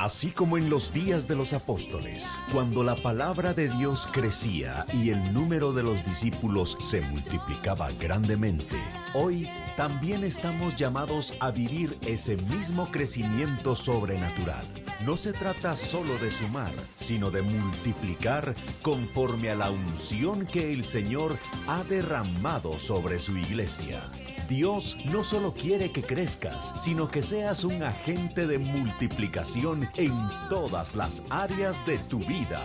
Así como en los días de los apóstoles, cuando la palabra de Dios crecía y el número de los discípulos se multiplicaba grandemente, hoy también estamos llamados a vivir ese mismo crecimiento sobrenatural. No se trata solo de sumar, sino de multiplicar conforme a la unción que el Señor ha derramado sobre su iglesia. Dios no solo quiere que crezcas, sino que seas un agente de multiplicación en todas las áreas de tu vida.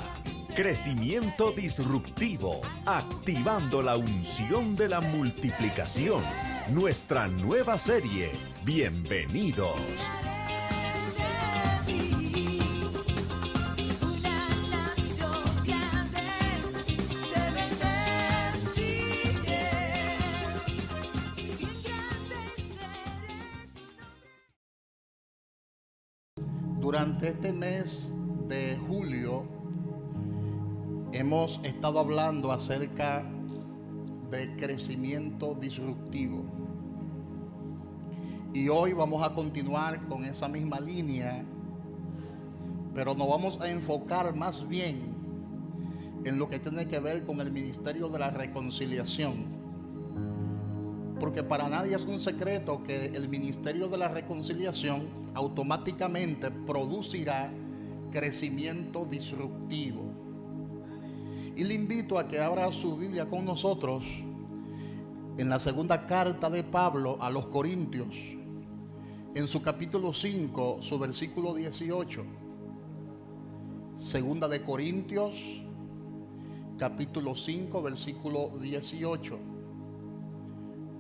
Crecimiento disruptivo, activando la unción de la multiplicación. Nuestra nueva serie. Bienvenidos. Durante este mes de julio hemos estado hablando acerca de crecimiento disruptivo. Y hoy vamos a continuar con esa misma línea, pero nos vamos a enfocar más bien en lo que tiene que ver con el ministerio de la reconciliación. Porque para nadie es un secreto que el ministerio de la reconciliación automáticamente producirá crecimiento disruptivo. Y le invito a que abra su Biblia con nosotros en la segunda carta de Pablo a los Corintios, en su capítulo 5, su versículo 18. Segunda de Corintios, capítulo 5, versículo 18.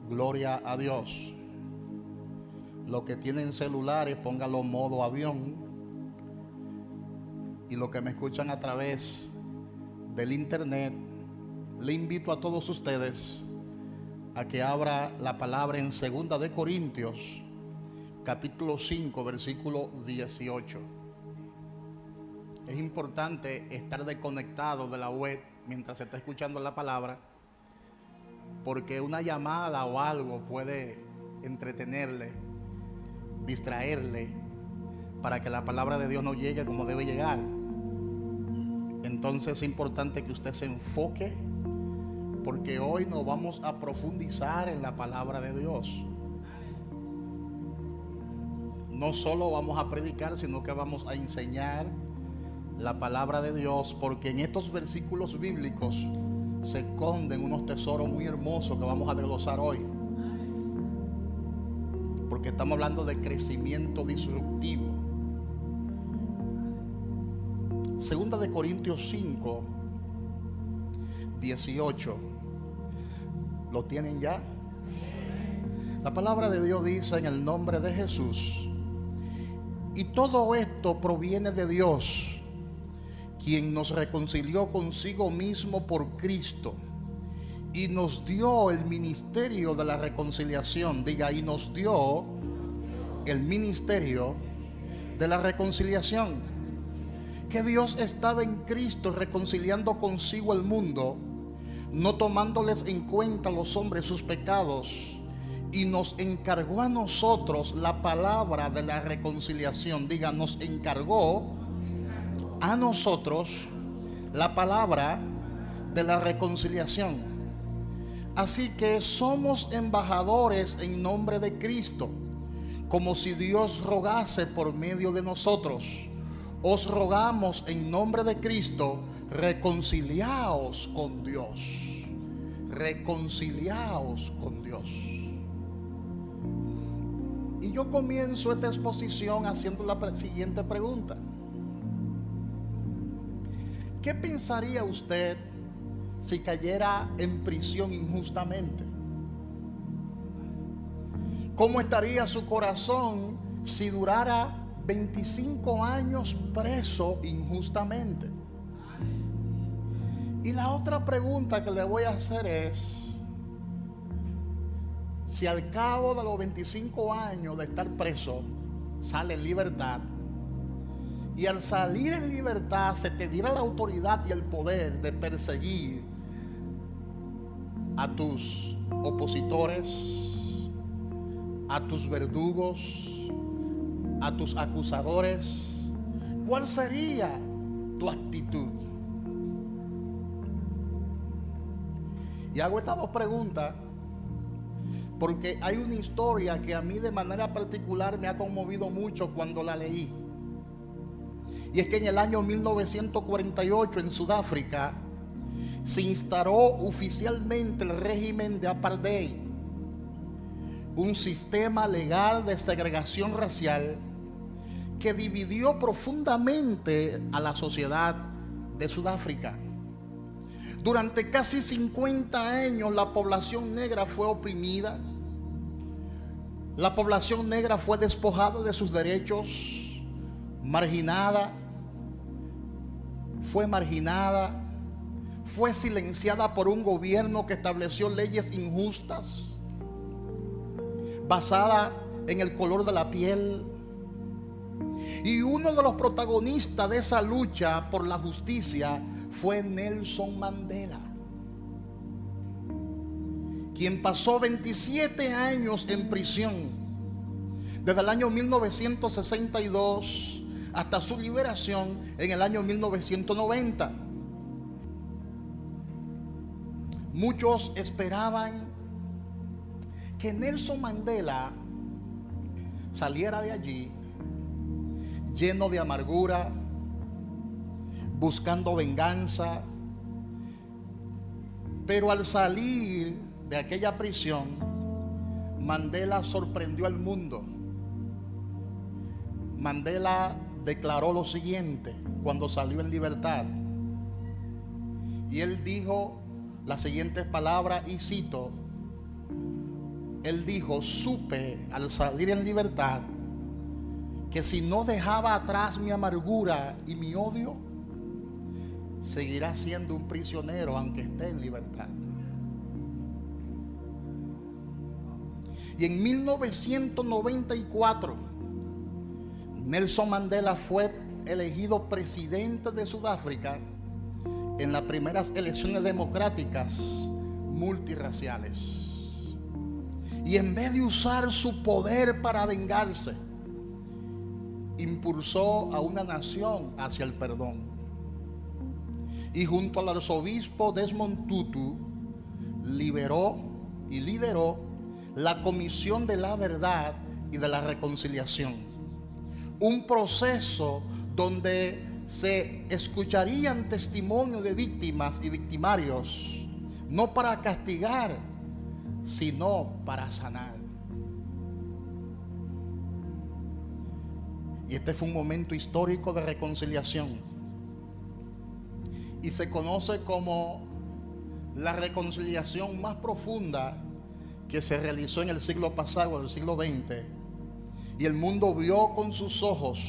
Gloria a Dios. Los que tienen celulares, póngalo en modo avión. Y los que me escuchan a través del internet, le invito a todos ustedes a que abra la palabra en Segunda de Corintios, capítulo 5, versículo 18. Es importante estar desconectado de la web mientras se está escuchando la palabra, porque una llamada o algo puede entretenerle, distraerle, para que la palabra de Dios no llegue como debe llegar. Entonces es importante que usted se enfoque, porque hoy nos vamos a profundizar en la palabra de Dios. No solo vamos a predicar, sino que vamos a enseñar la palabra de Dios, porque en estos versículos bíblicos se esconden unos tesoros muy hermosos que vamos a desglosar hoy, porque estamos hablando de crecimiento disruptivo. Segunda de Corintios 5, 18. ¿Lo tienen ya? La palabra de Dios dice: en el nombre de Jesús. Y todo esto proviene de Dios, quien nos reconcilió consigo mismo por Cristo y nos dio el ministerio de la reconciliación. Diga, y nos dio el ministerio de la reconciliación. Que Dios estaba en Cristo reconciliando consigo el mundo, no tomándoles en cuenta a los hombres sus pecados, y nos encargó a nosotros la palabra de la reconciliación. Diga, nos encargó a nosotros la palabra de la reconciliación. Así que somos embajadores en nombre de Cristo, como si Dios rogase por medio de nosotros. Os rogamos en nombre de Cristo, reconciliaos con Dios. Reconciliaos con Dios. Y yo comienzo esta exposición haciendo la siguiente pregunta: ¿qué pensaría usted si cayera en prisión injustamente? ¿Cómo estaría su corazón si durara 25 años preso injustamente? Y la otra pregunta que le voy a hacer es: si al cabo de los 25 años de estar preso sale en libertad, y al salir en libertad se te diera la autoridad y el poder de perseguir a tus opositores, a tus verdugos, a tus acusadores, ¿cuál sería tu actitud? Y hago estas dos preguntas porque hay una historia que a mí de manera particular me ha conmovido mucho cuando la leí. Y es que en el año 1948 en Sudáfrica se instauró oficialmente el régimen de apartheid, un sistema legal de segregación racial que dividió profundamente a la sociedad de Sudáfrica. Durante casi 50 años la población negra fue oprimida. La población negra fue despojada de sus derechos, marginada, fue silenciada por un gobierno que estableció leyes injustas basadas en el color de la piel. Y uno de los protagonistas de esa lucha por la justicia fue Nelson Mandela, quien pasó 27 años en prisión, desde el año 1962 hasta su liberación en el año 1990. Muchos esperaban que Nelson Mandela saliera de allí lleno de amargura, buscando venganza. Pero al salir de aquella prisión, Mandela sorprendió al mundo. Mandela declaró lo siguiente cuando salió en libertad. Y él dijo las siguientes palabras, y cito: él dijo: supe al salir en libertad que si no dejaba atrás mi amargura y mi odio, seguirá siendo un prisionero aunque esté en libertad. Y en 1994 Nelson Mandela fue elegido presidente de Sudáfrica en las primeras elecciones democráticas multirraciales. Y en vez de usar su poder para vengarse, impulsó a una nación hacia el perdón. Y junto al arzobispo Desmond Tutu lideró la Comisión de la Verdad y de la Reconciliación, un proceso donde se escucharían testimonios de víctimas y victimarios, no para castigar, sino para sanar. Y este fue un momento histórico de reconciliación, y se conoce como la reconciliación más profunda que se realizó en el siglo pasado, el siglo XX. Y el mundo vio con sus ojos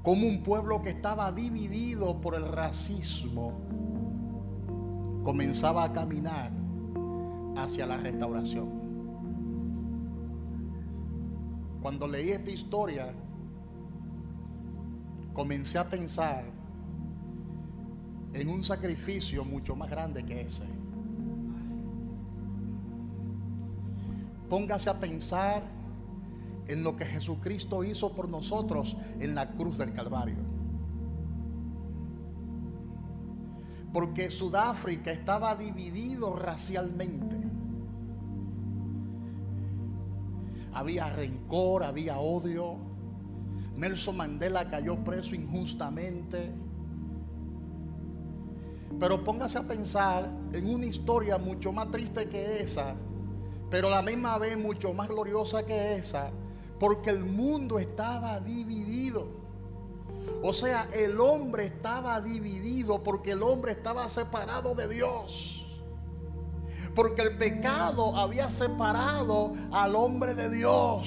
cómo un pueblo que estaba dividido por el racismo comenzaba a caminar hacia la restauración. Cuando leí esta historia, comencé a pensar en un sacrificio mucho más grande que ese. Póngase a pensar en lo que Jesucristo hizo por nosotros en la cruz del Calvario. Porque Sudáfrica estaba dividido racialmente. Había rencor, había odio. Nelson Mandela cayó preso injustamente. Pero póngase a pensar en una historia mucho más triste que esa, pero a la misma vez mucho más gloriosa que esa, porque el mundo estaba dividido. O sea, el hombre estaba dividido porque el hombre estaba separado de Dios. Porque el pecado había separado al hombre de Dios.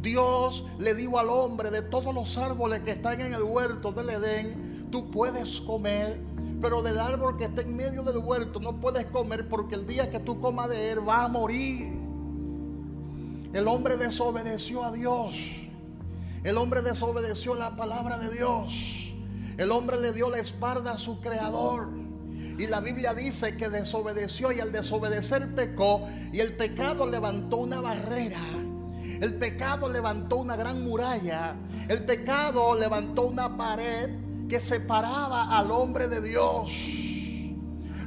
Dios le dijo al hombre: de todos los árboles que están en el huerto del Edén, tú puedes comer, pero del árbol que está en medio del huerto no puedes comer, porque el día que tú comas de él vas a morir. El hombre desobedeció a Dios. El hombre desobedeció la palabra de Dios. El hombre le dio la espalda a su creador. Y la Biblia dice que desobedeció, y al desobedecer pecó, y el pecado levantó una barrera El pecado levantó una gran muralla. El pecado levantó una pared que separaba al hombre de Dios.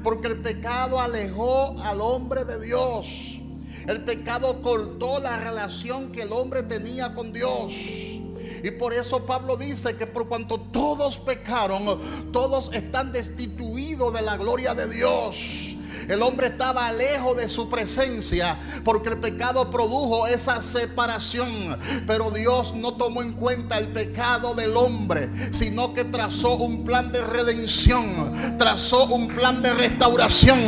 Porque el pecado alejó al hombre de Dios. El pecado cortó la relación que el hombre tenía con Dios. Y por eso Pablo dice que por cuanto todos pecaron, todos están destituidos de la gloria de Dios. El hombre estaba lejos de su presencia porque el pecado produjo esa separación. Pero Dios no tomó en cuenta el pecado del hombre, sino que trazó un plan de redención, trazó un plan de restauración.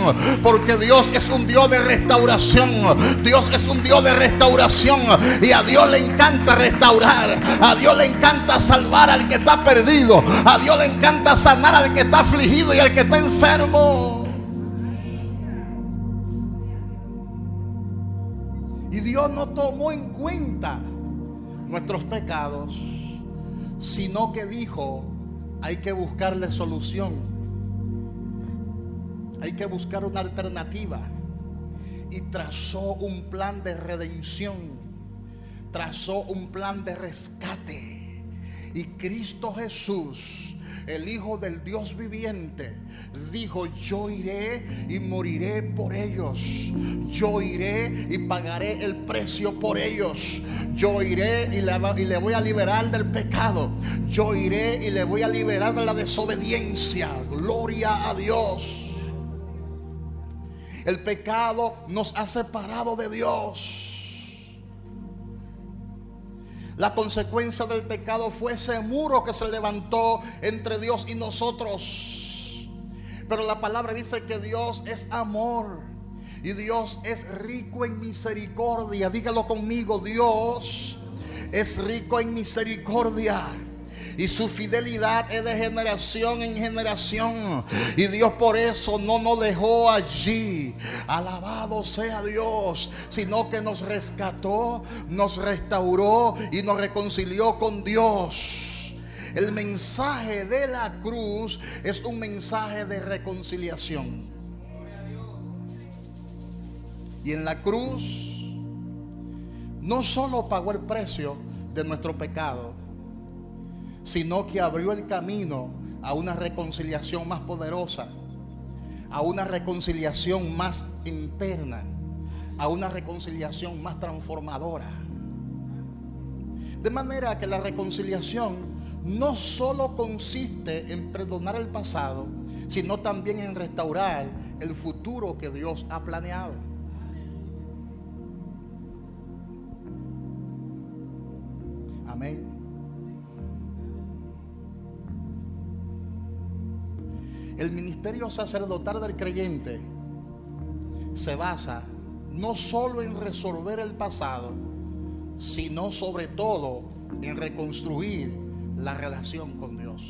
Porque Dios es un Dios de restauración. Dios es un Dios de restauración. Y a Dios le encanta restaurar. A Dios le encanta salvar al que está perdido. A Dios le encanta sanar al que está afligido y al que está enfermo. Y Dios no tomó en cuenta nuestros pecados, sino que dijo: hay que buscarle solución, hay que buscar una alternativa. Y trazó un plan de redención, trazó un plan de rescate. Y Cristo Jesús, el Hijo del Dios viviente, dijo: yo iré y moriré por ellos. Yo iré y pagaré el precio por ellos. Yo iré y le voy a liberar del pecado. Yo iré y le voy a liberar de la desobediencia. Gloria a Dios. El pecado nos ha separado de Dios. La consecuencia del pecado fue ese muro que se levantó entre Dios y nosotros. Pero la palabra dice que Dios es amor y Dios es rico en misericordia. Dígalo conmigo: Dios es rico en misericordia. Y su fidelidad es de generación en generación. Y Dios por eso no nos dejó allí. Alabado sea Dios. Sino que nos rescató, nos restauró y nos reconcilió con Dios. El mensaje de la cruz es un mensaje de reconciliación. Y en la cruz no solo pagó el precio de nuestro pecado, sino que abrió el camino a una reconciliación más poderosa, a una reconciliación más interna, a una reconciliación más transformadora. De manera que la reconciliación no solo consiste en perdonar el pasado, sino también en restaurar el futuro que Dios ha planeado. Amén. El ministerio sacerdotal del creyente se basa no solo en resolver el pasado, sino sobre todo en reconstruir la relación con Dios.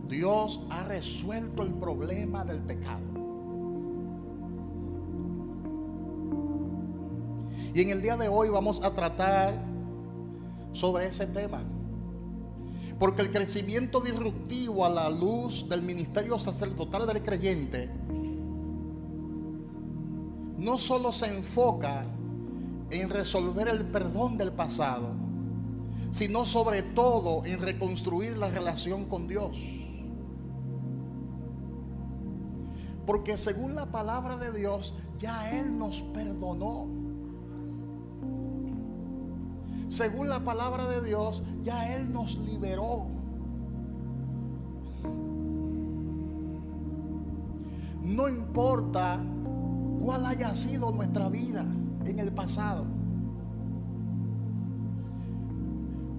Dios ha resuelto el problema del pecado. Y en el día de hoy vamos a tratar sobre ese tema. Porque el crecimiento disruptivo a la luz del ministerio sacerdotal del creyente no solo se enfoca en resolver el perdón del pasado, sino sobre todo en reconstruir la relación con Dios. Porque según la palabra de Dios, ya Él nos perdonó. Según la palabra de Dios, ya Él nos liberó. No importa cuál haya sido nuestra vida en el pasado,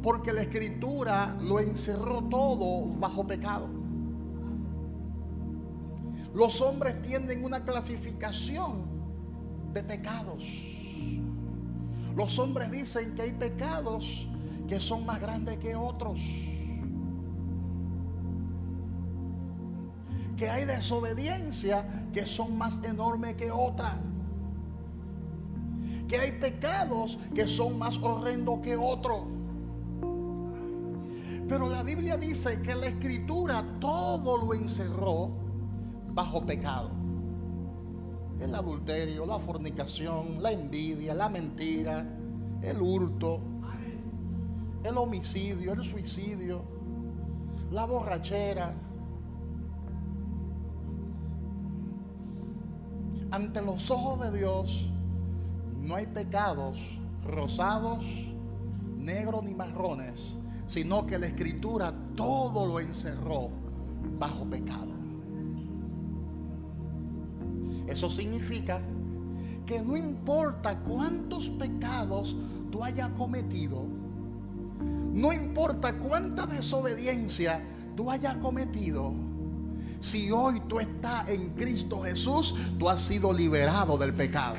porque la Escritura lo encerró todo bajo pecado. Los hombres tienen una clasificación de pecados. Los hombres dicen que hay pecados que son más grandes que otros, que hay desobediencia que son más enormes que otras, que hay pecados que son más horrendos que otros. Pero la Biblia dice que la Escritura todo lo encerró bajo pecado. el adulterio, la fornicación, la envidia, la mentira, el hurto, el homicidio, el suicidio, la borrachera. Ante los ojos de Dios no hay pecados rosados, negros ni marrones, sino que la Escritura todo lo encerró bajo pecado. Eso significa que no importa cuántos pecados tú hayas cometido, no importa cuánta desobediencia tú hayas cometido, si hoy tú estás en Cristo Jesús, tú has sido liberado del pecado.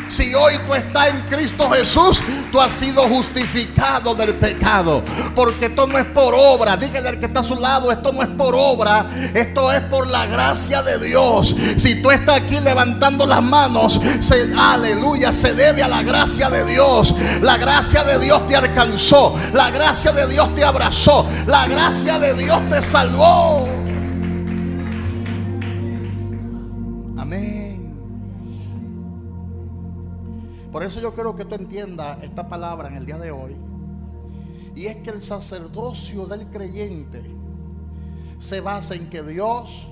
Si hoy tú estás en Cristo Jesús, tú has sido justificado del pecado. Porque esto no es por obra. Dígale al que está a su lado, esto no es por obra, esto es por la gracia de Dios. Si tú estás aquí levantando las manos, aleluya, se debe a la gracia de Dios. La gracia de Dios te alcanzó, la gracia de Dios te abrazó, la gracia de Dios te salvó. Amén. Por eso yo quiero que tú entiendas esta palabra en el día de hoy. Y es que el sacerdocio del creyente se basa en que Dios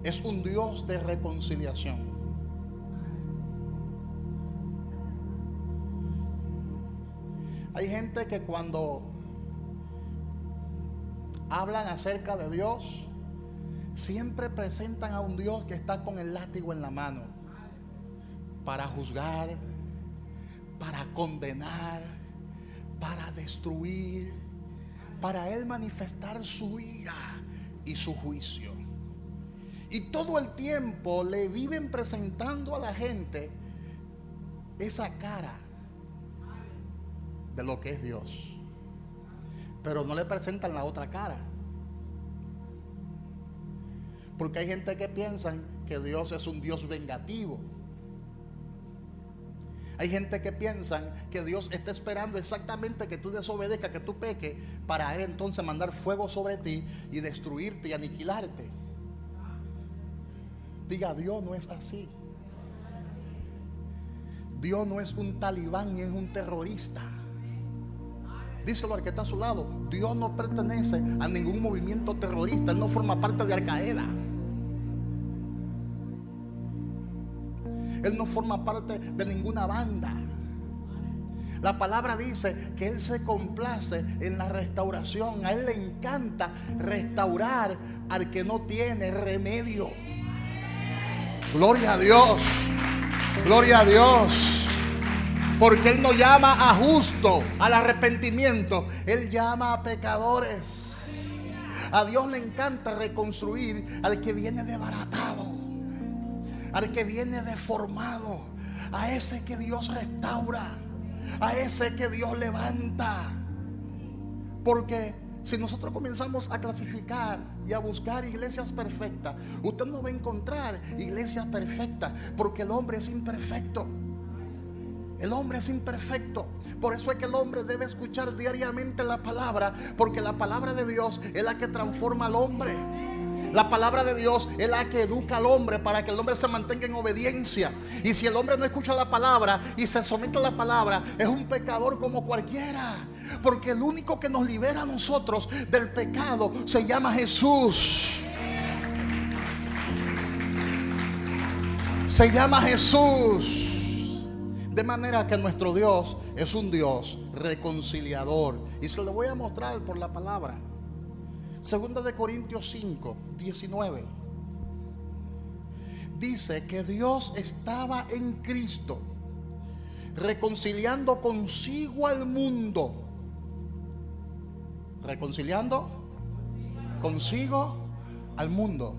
es un Dios de reconciliación. Hay gente que cuando hablan acerca de Dios, siempre presentan a un Dios que está con el látigo en la mano para juzgar, para condenar, para destruir, para Él manifestar su ira y su juicio. Y todo el tiempo le viven presentando a la gente esa cara de lo que es Dios, pero no le presentan la otra cara. Porque hay gente que piensa que Dios es un Dios vengativo. Hay gente que piensa que Dios está esperando exactamente que tú desobedezcas, que tú peques, para Él entonces mandar fuego sobre ti y destruirte y aniquilarte. Diga, Dios no es así. Dios no es un talibán ni es un terrorista. Díselo al que está a su lado. Dios no pertenece a ningún movimiento terrorista. Él no forma parte de Al Qaeda. Él no forma parte de ninguna banda. La palabra dice que Él se complace en la restauración. A Él le encanta restaurar al que no tiene remedio. Gloria a Dios. Gloria a Dios. Porque Él no llama a justo al arrepentimiento. Él llama a pecadores. A Dios le encanta reconstruir al que viene desbaratado, al que viene deformado, a ese que Dios restaura, a ese que Dios levanta. Porque si nosotros comenzamos a clasificar y a buscar iglesias perfectas, usted no va a encontrar iglesias perfectas, porque el hombre es imperfecto. El hombre es imperfecto. Por eso es que el hombre debe escuchar diariamente la palabra, porque la palabra de Dios es la que transforma al hombre. La palabra de Dios es la que educa al hombre para que el hombre se mantenga en obediencia. Y si el hombre no escucha la palabra y se somete a la palabra, es un pecador como cualquiera. Porque el único que nos libera a nosotros del pecado se llama Jesús. Se llama Jesús. De manera que nuestro Dios es un Dios reconciliador. Y se lo voy a mostrar por la palabra. Segunda de Corintios 5, 19. Dice que Dios estaba en Cristo, reconciliando consigo al mundo. Reconciliando consigo al mundo,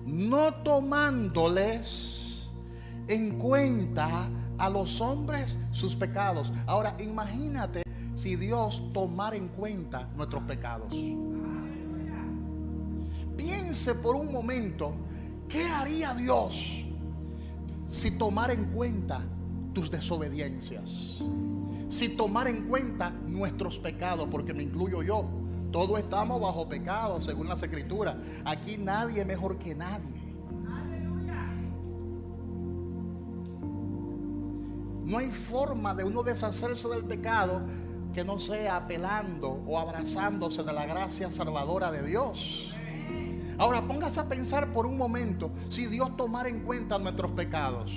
no tomándoles en cuenta a los hombres sus pecados. Ahora imagínate si Dios tomara en cuenta nuestros pecados. Piense por un momento, ¿qué haría Dios si tomara en cuenta tus desobediencias? Si tomara en cuenta nuestros pecados, porque me incluyo yo. Todos estamos bajo pecado según las Escrituras. Aquí nadie es mejor que nadie. No hay forma de uno deshacerse del pecado que no sea apelando o abrazándose de la gracia salvadora de Dios. Ahora póngase a pensar por un momento, si Dios tomara en cuenta nuestros pecados,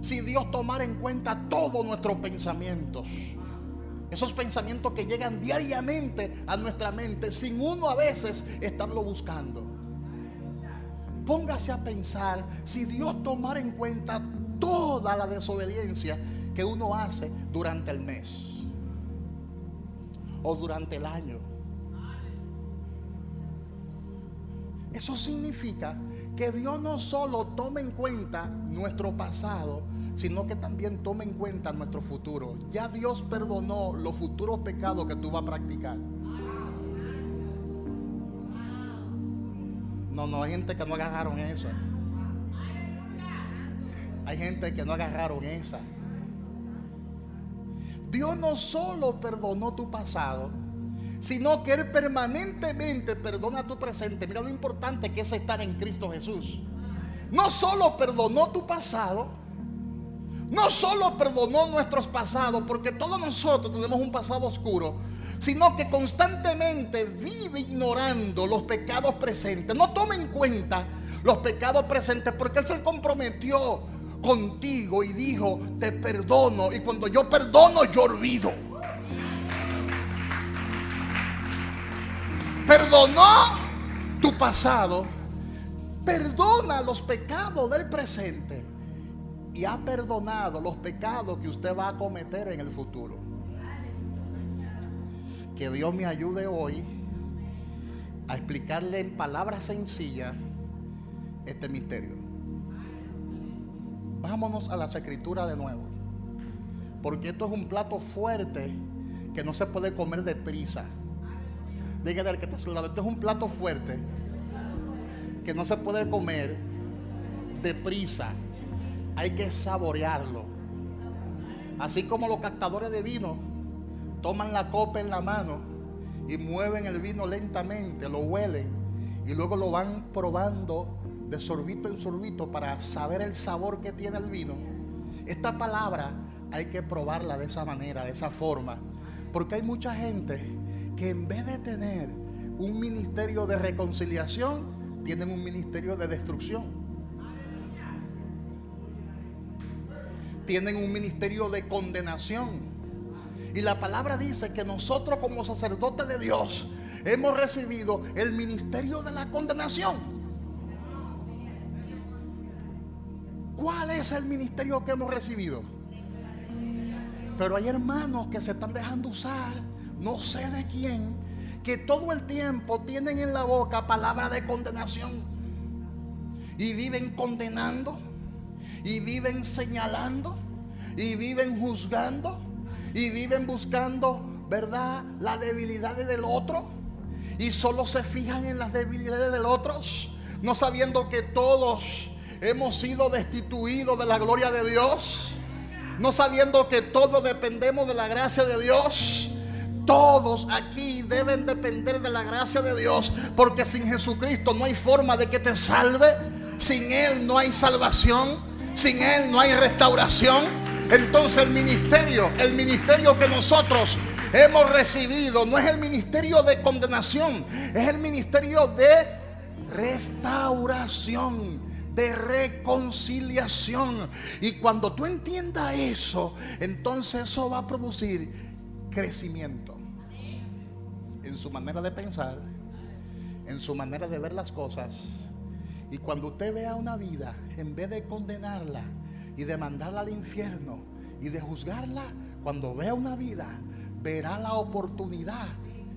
si Dios tomara en cuenta todos nuestros pensamientos, esos pensamientos que llegan diariamente a nuestra mente sin uno a veces estarlo buscando. Póngase a pensar, si Dios tomara en cuenta toda la desobediencia que uno hace durante el mes o durante el año. Eso significa que Dios no solo toma en cuenta nuestro pasado, sino que también toma en cuenta nuestro futuro. Ya Dios perdonó los futuros pecados que tú vas a practicar. No, hay gente que no agarraron esa. Hay gente que no agarraron esa. Dios no solo perdonó tu pasado, sino que Él permanentemente perdona tu presente. Mira lo importante que es estar en Cristo Jesús. No solo perdonó tu pasado, no solo perdonó nuestros pasados, porque todos nosotros tenemos un pasado oscuro, sino que constantemente vive ignorando los pecados presentes. No toma en cuenta los pecados presentes, porque Él se comprometió contigo y dijo: te perdono, y cuando yo perdono, yo olvido. Perdonó tu pasado, perdona los pecados del presente y ha perdonado los pecados que usted va a cometer en el futuro. Que Dios me ayude hoy a explicarle en palabras sencillas este misterio. Vámonos a las escrituras de nuevo, porque esto es un plato fuerte que no se puede comer deprisa. Dígale al que está a su lado: esto es un plato fuerte que no se puede comer deprisa. Hay que saborearlo. Así como los captadores de vino toman la copa en la mano y mueven el vino lentamente, lo huelen y luego lo van probando de sorbito en sorbito para saber el sabor que tiene el vino. Esta palabra hay que probarla de esa manera, de esa forma, porque hay mucha gente que en vez de tener un ministerio de reconciliación, tienen un ministerio de destrucción. Tienen un ministerio de condenación. Y la palabra dice que nosotros como sacerdotes de Dios hemos recibido el ministerio de la condenación. ¿Cuál es el ministerio que hemos recibido? Pero hay hermanos que se están dejando usar, no sé de quién, que todo el tiempo tienen en la boca palabras de condenación y viven condenando y viven señalando y viven juzgando y viven buscando, ¿verdad?, las debilidades del otro, y solo se fijan en las debilidades del otro, no sabiendo que todos hemos sido destituidos de la gloria de Dios, no sabiendo que todos dependemos de la gracia de Dios. Todos aquí deben depender de la gracia de Dios, porque sin Jesucristo no hay forma de que te salve. Sin Él no hay salvación, sin Él no hay restauración. Entonces el ministerio que nosotros hemos recibido no es el ministerio de condenación, es el ministerio de restauración, de reconciliación. Y cuando tú entiendas eso, entonces eso va a producir crecimiento en su manera de pensar, en su manera de ver las cosas. Y cuando usted vea una vida, en vez de condenarla y de mandarla al infierno y de juzgarla, cuando vea una vida, verá la oportunidad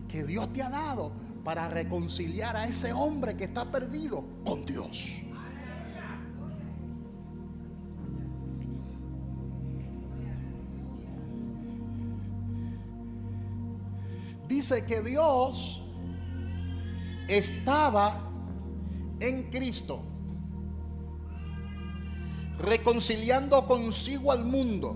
que Dios te ha dado para reconciliar a ese hombre que está perdido con Dios. Dice que Dios estaba en Cristo, reconciliando consigo al mundo,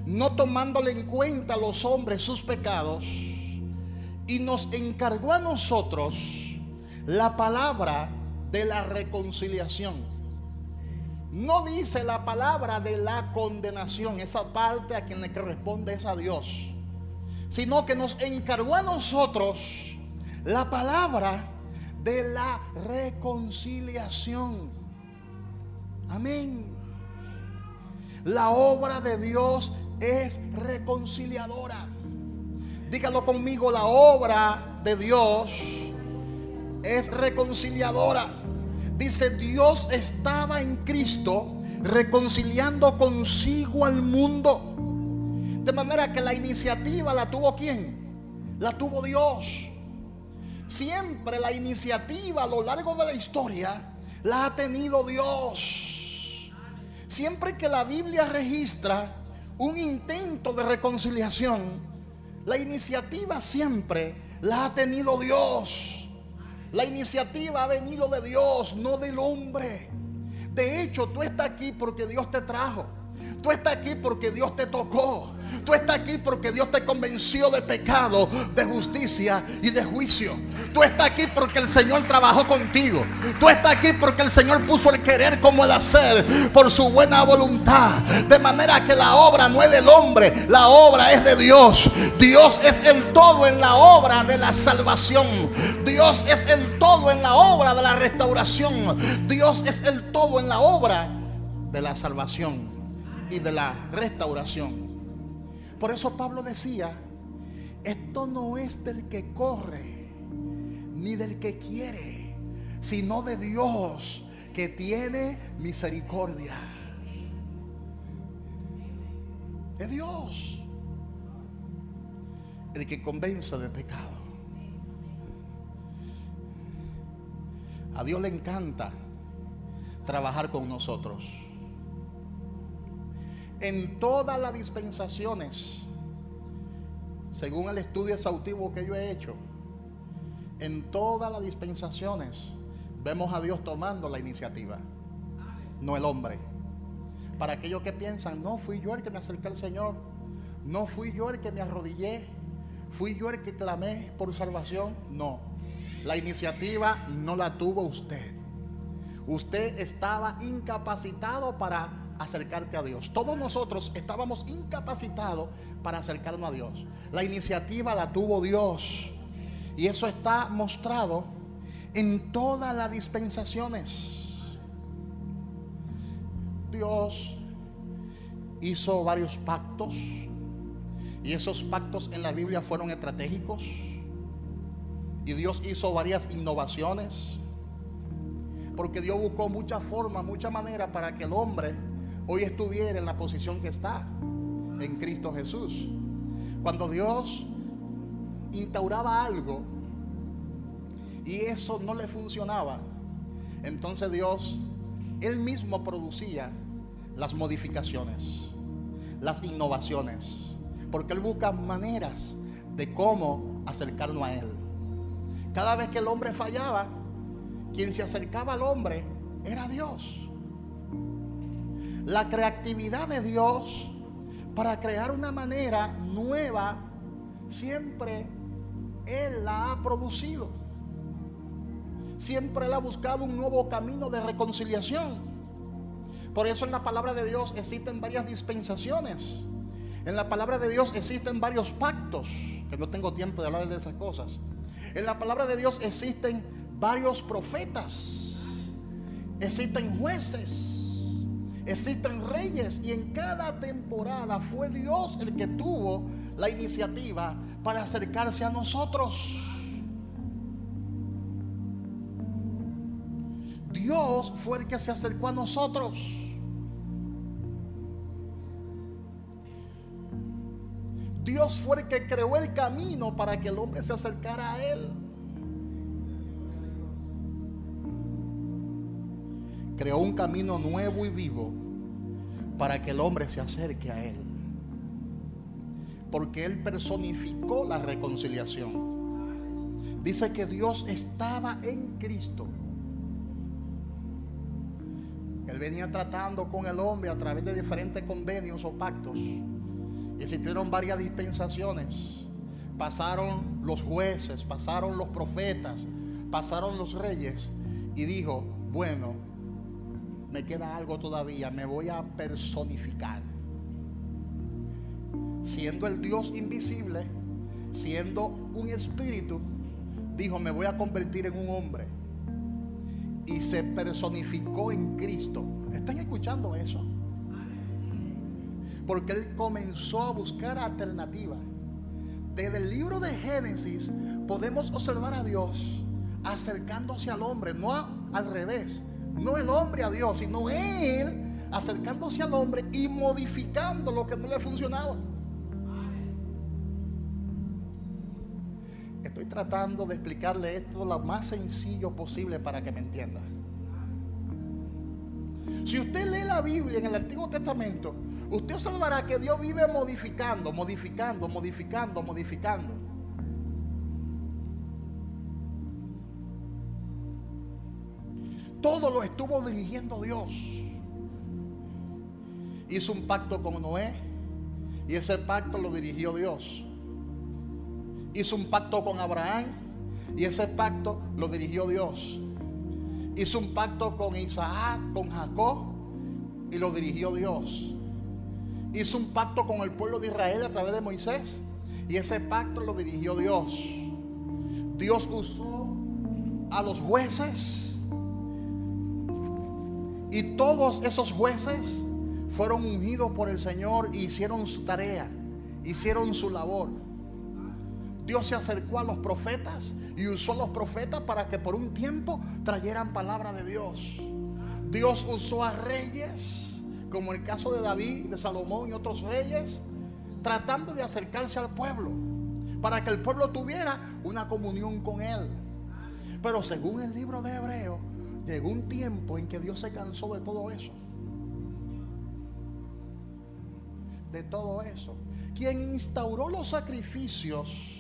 no tomándole en cuenta a los hombres sus pecados, y nos encargó a nosotros la palabra de la reconciliación. No dice la palabra de la condenación, esa parte a quien le corresponde es a Dios, sino que nos encargó a nosotros la palabra de la reconciliación. Amén. La obra de Dios es reconciliadora. Dígalo conmigo, la obra de Dios es reconciliadora. Dice, Dios estaba en Cristo reconciliando consigo al mundo. De manera que la iniciativa la tuvo ¿quién? La tuvo Dios. Siempre la iniciativa a lo largo de la historia la ha tenido Dios. Siempre que la Biblia registra un intento de reconciliación, la iniciativa siempre la ha tenido Dios. La iniciativa ha venido de Dios, no del hombre. De hecho, tú estás aquí porque Dios te trajo. Tú estás aquí porque Dios te tocó. Tú estás aquí porque Dios te convenció de pecado, de justicia y de juicio. Tú estás aquí porque el Señor trabajó contigo. Tú estás aquí porque el Señor puso el querer como el hacer por su buena voluntad. De manera que la obra no es del hombre, la obra es de Dios. Dios es el todo en la obra de la salvación. Dios es el todo en la obra de la restauración. Dios es el todo en la obra de la salvación y de la restauración. Por eso Pablo decía, esto no es del que corre ni del que quiere, sino de Dios que tiene misericordia. Es Dios el que convence de pecado. A Dios le encanta trabajar con nosotros. En todas las dispensaciones, según el estudio exhaustivo que yo he hecho, en todas las dispensaciones vemos a Dios tomando la iniciativa, no el hombre. Para aquellos que piensan, no fui yo el que me acerqué al Señor, no fui yo el que me arrodillé, fui yo el que clamé por salvación. No, la iniciativa no la tuvo usted. Usted estaba incapacitado para acercarte a Dios. Todos nosotros estábamos incapacitados para acercarnos a Dios. La iniciativa la tuvo Dios, y eso está mostrado en todas las dispensaciones. Dios hizo varios pactos, y esos pactos en la Biblia fueron estratégicos, y Dios hizo varias innovaciones, porque Dios buscó muchas formas, muchas maneras para que el hombre hoy estuviera en la posición que está en Cristo Jesús. Cuando Dios instauraba algo y eso no le funcionaba, entonces Dios, Él mismo producía las modificaciones, las innovaciones, porque Él busca maneras de cómo acercarnos a Él. Cada vez que el hombre fallaba, quien se acercaba al hombre era Dios. La creatividad de Dios para crear una manera nueva, siempre Él la ha producido. Siempre Él ha buscado un nuevo camino de reconciliación. Por eso en la palabra de Dios existen varias dispensaciones. En la palabra de Dios existen varios pactos, que no tengo tiempo de hablar de esas cosas. En la palabra de Dios existen varios profetas, existen jueces, existen reyes, y en cada temporada fue Dios el que tuvo la iniciativa para acercarse a nosotros. Dios fue el que se acercó a nosotros. Dios fue el que creó el camino para que el hombre se acercara a Él. Creó un camino nuevo y vivo para que el hombre se acerque a Él, porque Él personificó la reconciliación. Dice que Dios estaba en Cristo. Él venía tratando con el hombre a través de diferentes convenios o pactos. Existieron varias dispensaciones. Pasaron los jueces, pasaron los profetas, pasaron los reyes, y dijo, bueno, me queda algo todavía, me voy a personificar. Siendo el Dios invisible, siendo un espíritu, dijo, me voy a convertir en un hombre. Y se personificó en Cristo. ¿Están escuchando eso? Porque Él comenzó a buscar alternativas. Desde el libro de Génesis podemos observar a Dios acercándose al hombre, no al revés, no el hombre a Dios, sino Él acercándose al hombre y modificando lo que no le funcionaba. Estoy tratando de explicarle esto lo más sencillo posible para que me entienda. Si usted lee la Biblia en el Antiguo Testamento, usted observará que Dios vive modificando. Todo lo estuvo dirigiendo Dios. Hizo un pacto con Noé y ese pacto lo dirigió Dios. Hizo un pacto con Abraham y ese pacto lo dirigió Dios. Hizo un pacto con Isaac, con Jacob, y lo dirigió Dios. Hizo un pacto con el pueblo de Israel a través de Moisés y ese pacto lo dirigió Dios. Dios usó a los jueces y todos esos jueces fueron ungidos por el Señor y hicieron su tarea, hicieron su labor. Dios se acercó a los profetas y usó a los profetas para que por un tiempo trajeran palabra de Dios. Dios usó a reyes, como el caso de David, de Salomón y otros reyes, tratando de acercarse al pueblo, para que el pueblo tuviera una comunión con Él. Pero según el libro de Hebreos, llegó un tiempo en que Dios se cansó de todo eso. De todo eso. Quien instauró los sacrificios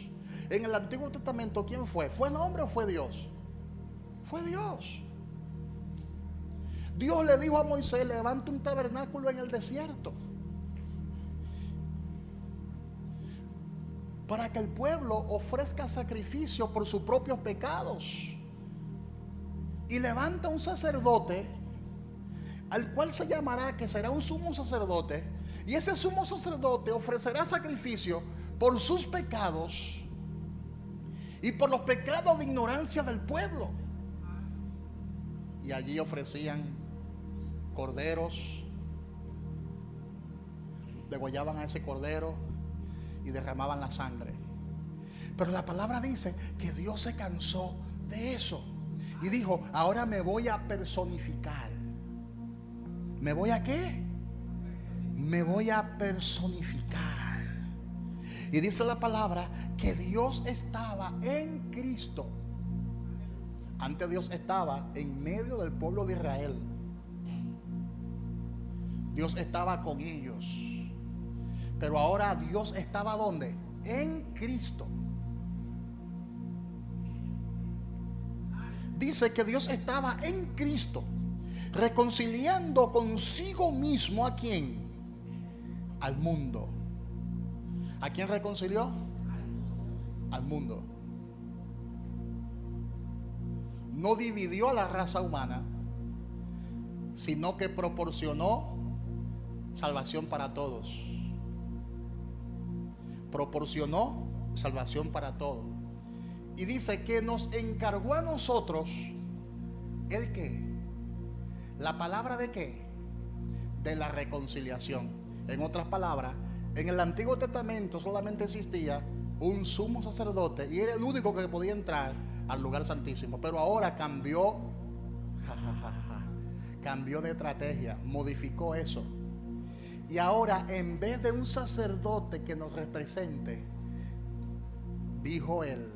en el Antiguo Testamento, ¿quién fue? ¿Fue el hombre o fue Dios? Fue Dios. Dios le dijo a Moisés, levanta un tabernáculo en el desierto para que el pueblo ofrezca sacrificio por sus propios pecados. Y levanta un sacerdote al cual se llamará, que será un sumo sacerdote, y ese sumo sacerdote ofrecerá sacrificio por sus pecados y por los pecados de ignorancia del pueblo. Y allí ofrecían corderos, degollaban a ese cordero y derramaban la sangre. Pero la palabra dice que Dios se cansó de eso y dijo, ahora me voy a personificar. ¿Me voy a qué? Me voy a personificar. Y dice la palabra que Dios estaba en Cristo. Antes Dios estaba en medio del pueblo de Israel. Dios estaba con ellos. Pero ahora Dios estaba ¿dónde? En Cristo. Dice que Dios estaba en Cristo, reconciliando consigo mismo ¿a quién? Al mundo. ¿A quién reconcilió? Al mundo. No dividió a la raza humana, sino que proporcionó salvación para todos. Proporcionó salvación para todos. Y dice que nos encargó a nosotros ¿el qué? La palabra de qué? De la reconciliación. En otras palabras, en el Antiguo Testamento solamente existía un sumo sacerdote y era el único que podía entrar al lugar santísimo. Pero ahora cambió, cambió de estrategia, modificó eso. Y ahora en vez de un sacerdote que nos represente, dijo él,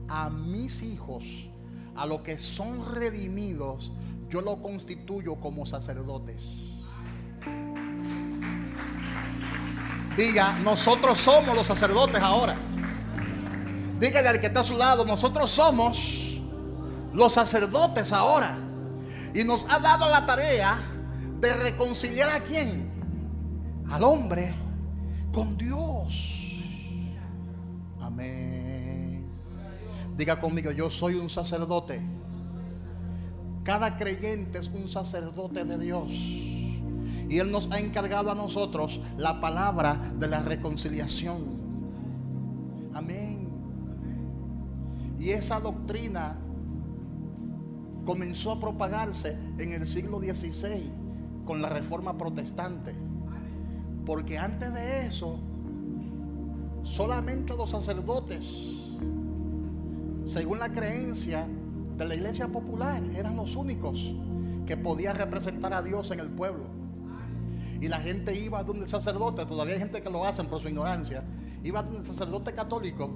a mis hijos, a los que son redimidos, yo los constituyo como sacerdotes. Diga, nosotros somos los sacerdotes ahora. Dígale al que está a su lado, nosotros somos los sacerdotes ahora. Y nos ha dado la tarea de reconciliar ¿a quién? Al hombre con Dios. Amén. Diga conmigo, yo soy un sacerdote Cada creyente es un sacerdote de Dios. Y Él nos ha encargado a nosotros la palabra de la reconciliación. Amén. Y esa doctrina comenzó a propagarse en el siglo XVI con la Reforma Protestante. Porque antes de eso, solamente los sacerdotes, según la creencia de la iglesia popular, eran los únicos que podían representar a Dios en el pueblo. Y la gente iba donde el sacerdote, todavía hay gente que lo hacen por su ignorancia, iba donde el sacerdote católico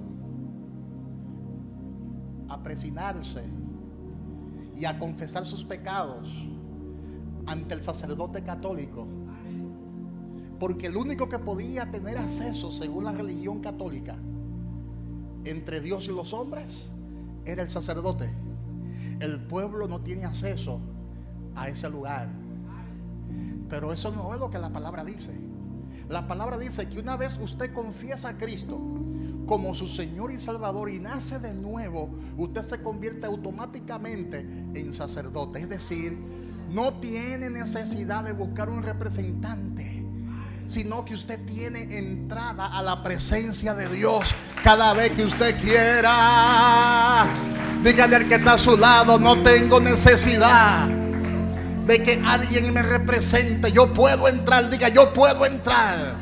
a presinarse y a confesar sus pecados ante el sacerdote católico, porque el único que podía tener acceso, según la religión católica, entre Dios y los hombres era el sacerdote. El pueblo no tiene acceso a ese lugar. Pero eso no es lo que la palabra dice. La palabra dice que una vez usted confiesa a Cristo como su Señor y Salvador y nace de nuevo, usted se convierte automáticamente en sacerdote. Es decir, no tiene necesidad de buscar un representante, sino que usted tiene entrada a la presencia de Dios cada vez que usted quiera. Dígale al que está a su lado: no tengo necesidad de que alguien me represente. Yo puedo entrar. Diga: yo puedo entrar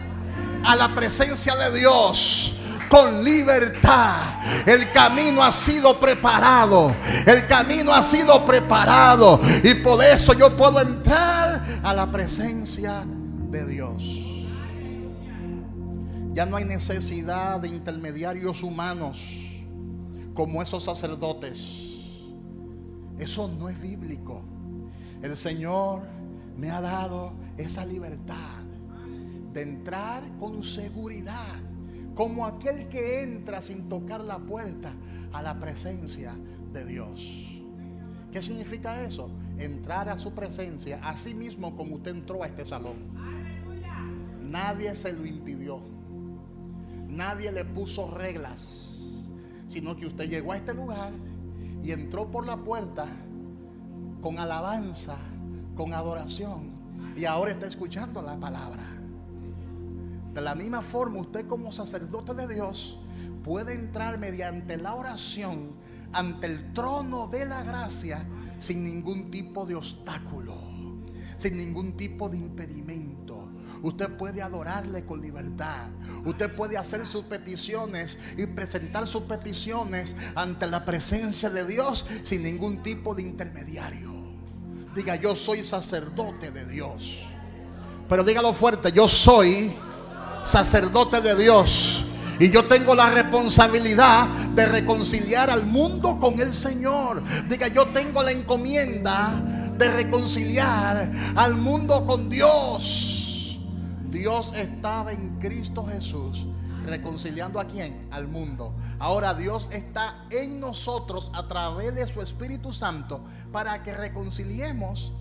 a la presencia de Dios con libertad. El camino ha sido preparado. El camino ha sido preparado. Y por eso yo puedo entrar a la presencia de Dios. Ya no hay necesidad de intermediarios humanos como esos sacerdotes. Eso no es bíblico. El Señor me ha dado esa libertad de entrar con seguridad, como aquel que entra sin tocar la puerta a la presencia de Dios. ¿Qué significa eso? Entrar a su presencia así mismo como usted entró a este salón. Nadie se lo impidió. Nadie le puso reglas, sino que usted llegó a este lugar y entró por la puerta con alabanza, con adoración, y ahora está escuchando la palabra. De la misma forma, usted como sacerdote de Dios puede entrar mediante la oración ante el trono de la gracia sin ningún tipo de obstáculo, sin ningún tipo de impedimento. Usted puede adorarle con libertad. Usted puede hacer sus peticiones y presentar sus peticiones ante la presencia de Dios sin ningún tipo de intermediario. Diga: yo soy sacerdote de Dios. Pero dígalo fuerte: yo soy sacerdote de Dios. Y yo tengo la responsabilidad de reconciliar al mundo con el Señor. Diga: yo tengo la encomienda de reconciliar al mundo con Dios. Dios estaba en Cristo Jesús reconciliando ¿a quién? Al mundo. Ahora Dios está en nosotros a través de su Espíritu Santo para que reconciliemos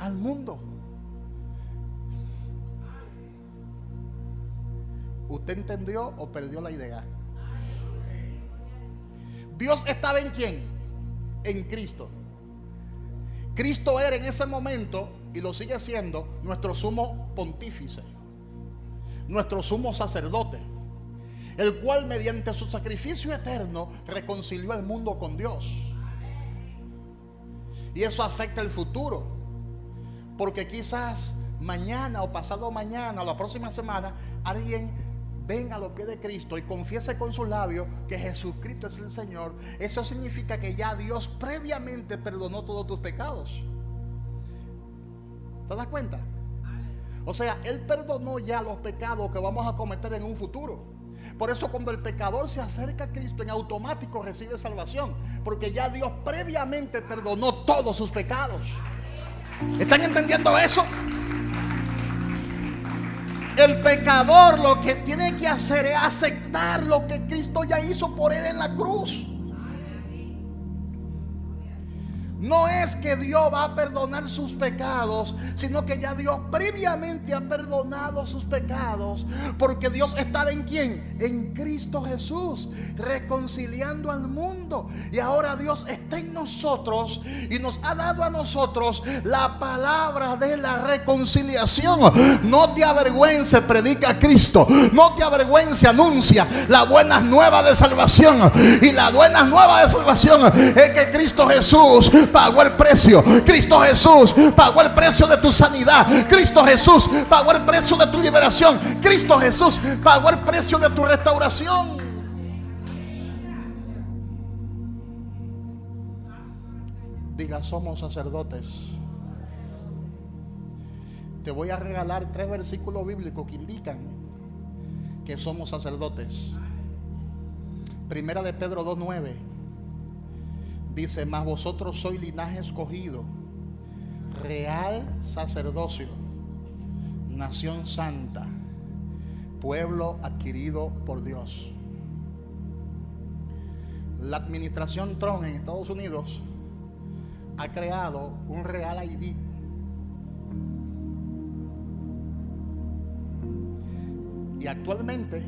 al mundo. ¿Usted entendió o perdió la idea? Dios estaba en ¿quién? En Cristo. Cristo era en ese momento, y lo sigue siendo, nuestro sumo pontífice, nuestro sumo sacerdote, el cual mediante su sacrificio eterno reconcilió al mundo con Dios. Y eso afecta el futuro, porque quizás mañana o pasado mañana o la próxima semana alguien venga a los pies de Cristo y confiese con sus labios que Jesucristo es el Señor. Eso significa que ya Dios previamente perdonó todos tus pecados. ¿Te das cuenta? O sea, Él perdonó ya los pecados que vamos a cometer en un futuro. Por eso cuando el pecador se acerca a Cristo, en automático recibe salvación, porque ya Dios previamente perdonó todos sus pecados. ¿Están entendiendo eso? El pecador lo que tiene que hacer es aceptar lo que Cristo ya hizo por él en la cruz. No es que Dios va a perdonar sus pecados, sino que ya Dios previamente ha perdonado sus pecados, porque Dios está ¿en quién? En Cristo Jesús, reconciliando al mundo. Y ahora Dios está en nosotros y nos ha dado a nosotros la palabra de la reconciliación. No te avergüences, predica a Cristo. No te avergüences, anuncia las buenas nuevas de salvación. Y las buenas nuevas de salvación es que Cristo Jesús pagó el precio. Cristo Jesús pagó el precio de tu sanidad. Cristo Jesús pagó el precio de tu liberación. Cristo Jesús pagó el precio de tu restauración. Diga, somos sacerdotes. Te voy a regalar 3 versículos bíblicos que indican que somos sacerdotes. Primera de Pedro 2:9 dice: mas vosotros sois linaje escogido, real sacerdocio, nación santa, pueblo adquirido por Dios. La administración Trump en Estados Unidos ha creado un Real ID. Y actualmente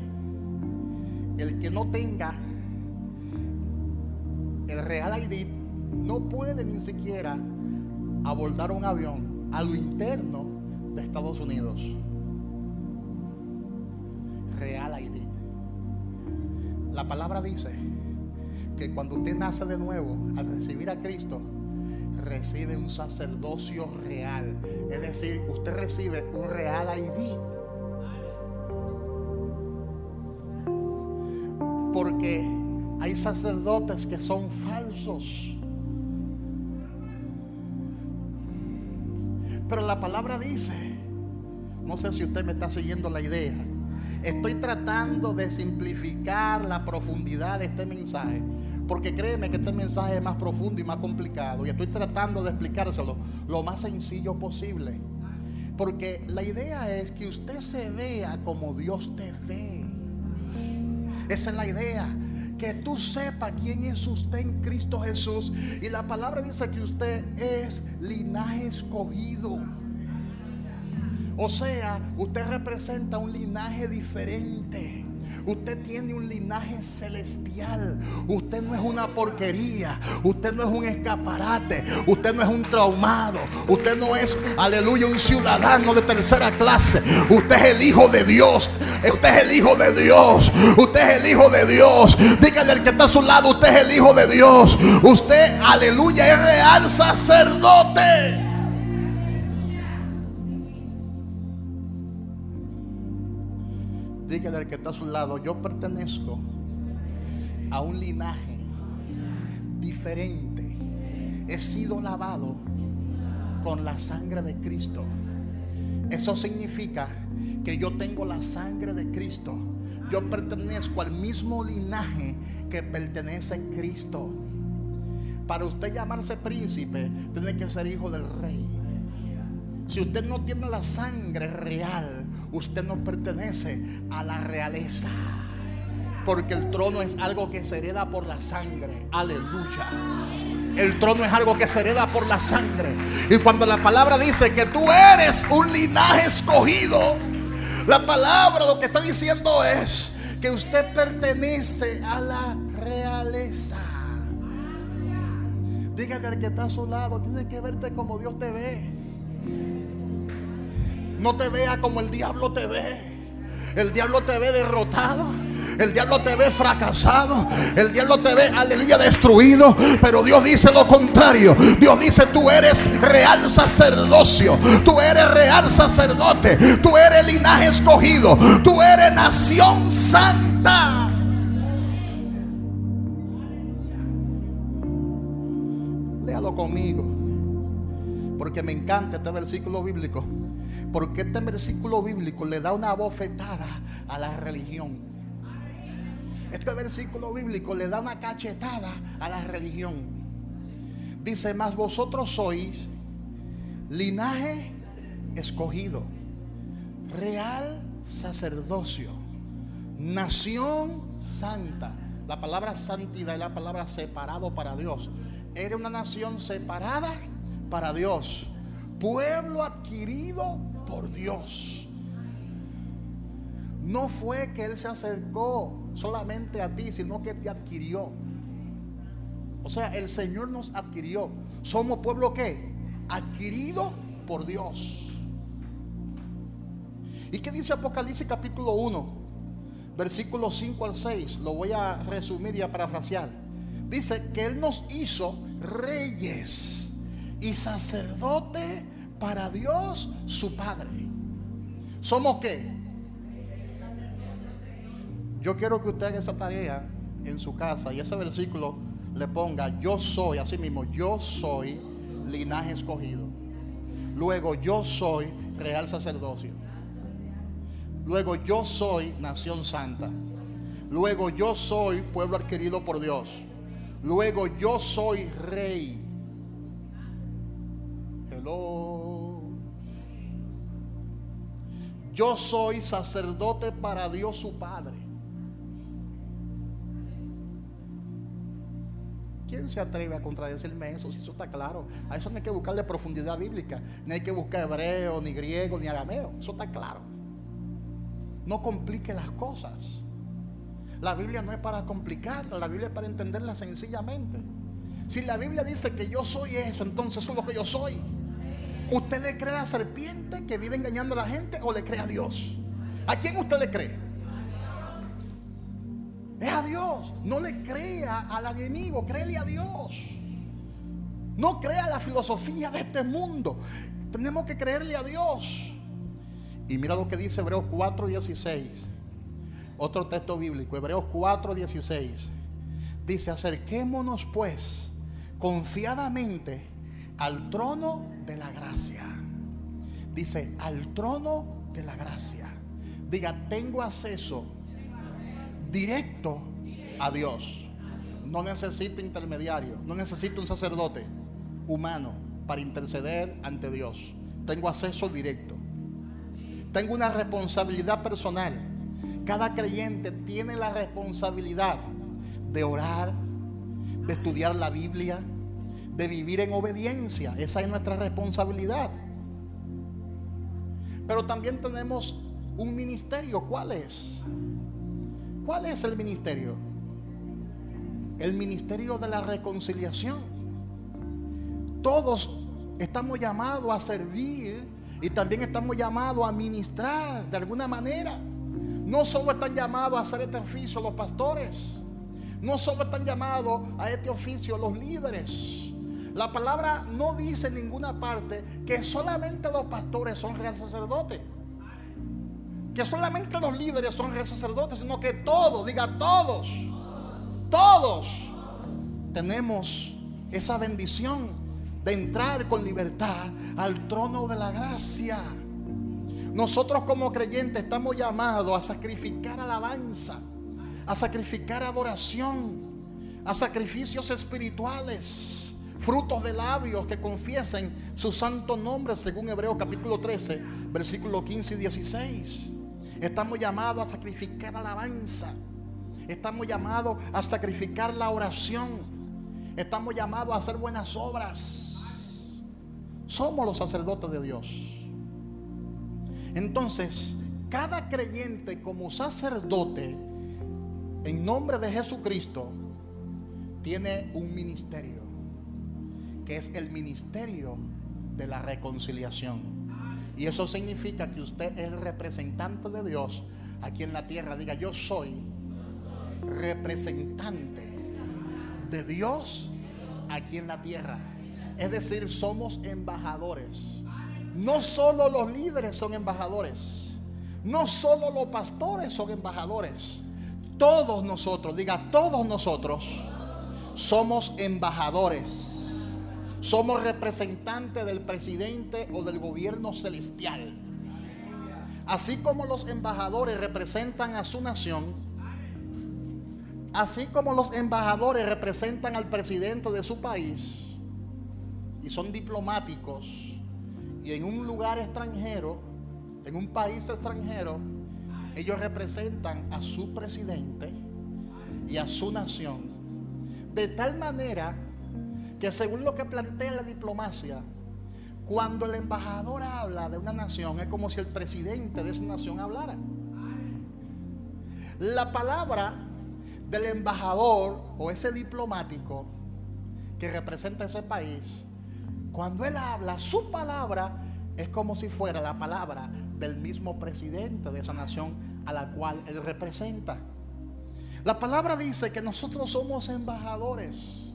el que no tenga el Real ID no puede ni siquiera abordar un avión a lo interno de Estados Unidos. Real ID. La palabra dice que cuando usted nace de nuevo, al recibir a Cristo, recibe un sacerdocio real. Es decir, usted recibe un Real ID. Porque hay sacerdotes que son falsos. Pero la palabra dice, no sé si usted me está siguiendo la idea, estoy tratando de simplificar la profundidad de este mensaje, porque créeme que este mensaje es más profundo y más complicado, y estoy tratando de explicárselo lo más sencillo posible, porque la idea es que usted se vea como Dios te ve. Esa es la idea, que tú sepas quién es usted en Cristo Jesús. Y la palabra dice que usted es linaje escogido. O sea, usted representa un linaje diferente. Usted tiene un linaje celestial. Usted no es una porquería. Usted no es un escaparate. Usted no es un traumado. Usted no es, aleluya, un ciudadano de tercera clase. Usted es el hijo de Dios. Usted es el hijo de Dios. Usted es el hijo de Dios. Dígale al que está a su lado: usted es el hijo de Dios. Usted, aleluya, es real sacerdote. Dígale al que está a su lado: yo pertenezco a un linaje diferente. He sido lavado con la sangre de Cristo. Eso significa que yo tengo la sangre de Cristo. Yo pertenezco al mismo linaje que pertenece a Cristo. Para usted llamarse príncipe, tiene que ser hijo del rey. Si usted no tiene la sangre real, usted no pertenece a la realeza, porque el trono es algo que se hereda por la sangre. Aleluya. El trono es algo que se hereda por la sangre. Y cuando la palabra dice que tú eres un linaje escogido, la palabra lo que está diciendo es que usted pertenece a la realeza. Dígale al que está a su lado: tiene que verte como Dios te ve. No te vea como el diablo te ve. El diablo te ve derrotado. El diablo te ve fracasado. El diablo te ve, aleluya, destruido. Pero Dios dice lo contrario. Dios dice: tú eres real sacerdocio. Tú eres real sacerdote. Tú eres linaje escogido. Tú eres nación santa. Léalo conmigo, porque me encanta este versículo bíblico. Porque este versículo bíblico le da una bofetada a la religión. Este versículo bíblico le da una cachetada a la religión. Dice: mas vosotros sois linaje escogido, real sacerdocio, nación santa. La palabra santidad es la palabra separado para Dios. era una nación separada para Dios, pueblo adquirido por Dios. No fue que Él se acercó solamente a ti, sino que te adquirió. O sea, el Señor nos adquirió. Somos pueblo ¿qué? Adquirido por Dios. ¿Y qué dice Apocalipsis capítulo 1, versículos 5 al 6? Lo voy a resumir y a parafrasear. Dice que Él nos hizo reyes y sacerdotes para Dios su Padre. ¿Somos qué? Yo quiero que usted haga esa tarea en su casa y ese versículo le ponga: yo soy, así mismo, yo soy linaje escogido. Luego, yo soy real sacerdocio. Luego, yo soy nación santa. Luego, yo soy pueblo adquirido por Dios. Luego, yo soy rey. Hello. Yo soy sacerdote para Dios su Padre. ¿Quién se atreve a contradecirme eso? Si eso está claro. A eso no hay que buscarle profundidad bíblica. Ni hay que buscar hebreo, ni griego, ni arameo. Eso está claro. No complique las cosas. La Biblia no es para complicarla. La Biblia es para entenderla sencillamente. Si la Biblia dice que yo soy eso, entonces eso es lo que yo soy. ¿Usted le cree a la serpiente que vive engañando a la gente o le cree a Dios? ¿A quién usted le cree? Es a Dios. No le crea al enemigo, créele a Dios. No crea la filosofía de este mundo. Tenemos que creerle a Dios. Y mira lo que dice Hebreos 4:16. Otro texto bíblico, Hebreos 4:16. Dice: acerquémonos pues confiadamente al trono de la gracia. Dice: al trono de la gracia. Diga: tengo acceso directo a Dios. No necesito intermediario. No necesito un sacerdote humano para interceder ante Dios. Tengo acceso directo. Tengo una responsabilidad personal. Cada creyente tiene la responsabilidad de orar, de estudiar la Biblia, de vivir en obediencia. Esa es nuestra responsabilidad. Pero también tenemos un ministerio. ¿Cuál es? ¿Cuál es el ministerio? El ministerio de la reconciliación. Todos estamos llamados a servir y también estamos llamados a ministrar de alguna manera. No solo están llamados a hacer este oficio los pastores. No solo están llamados a este oficio los líderes. La palabra no dice en ninguna parte que solamente los pastores son real sacerdotes, que solamente los líderes son real sacerdotes, sino que todos, diga todos, todos tenemos esa bendición de entrar con libertad al trono de la gracia. Nosotros como creyentes estamos llamados a sacrificar alabanza, a sacrificar adoración, a sacrificios espirituales, frutos de labios que confiesen su santo nombre, según Hebreos capítulo 13, versículos 15 y 16. Estamos llamados a sacrificar alabanza. Estamos llamados a sacrificar la oración. Estamos llamados a hacer buenas obras. Somos los sacerdotes de Dios. Entonces, cada creyente como sacerdote en nombre de Jesucristo tiene un ministerio, que es el ministerio de la reconciliación. Y eso significa que usted es el representante de Dios aquí en la tierra. Diga: yo soy representante de Dios aquí en la tierra. Es decir, somos embajadores. No solo los líderes son embajadores. No solo los pastores son embajadores. Todos nosotros, diga, todos nosotros somos embajadores. Somos representantes del presidente o del gobierno celestial. Así como los embajadores representan a su nación, así como los embajadores representan al presidente de su país y son diplomáticos, y en un lugar extranjero, en un país extranjero, ellos representan a su presidente y a su nación, de tal manera que según lo que plantea la diplomacia, cuando el embajador habla de una nación, es como si el presidente de esa nación hablara. La palabra del embajador o ese diplomático que representa ese país, cuando él habla, su palabra es como si fuera la palabra del mismo presidente de esa nación a la cual él representa. La palabra dice que nosotros somos embajadores.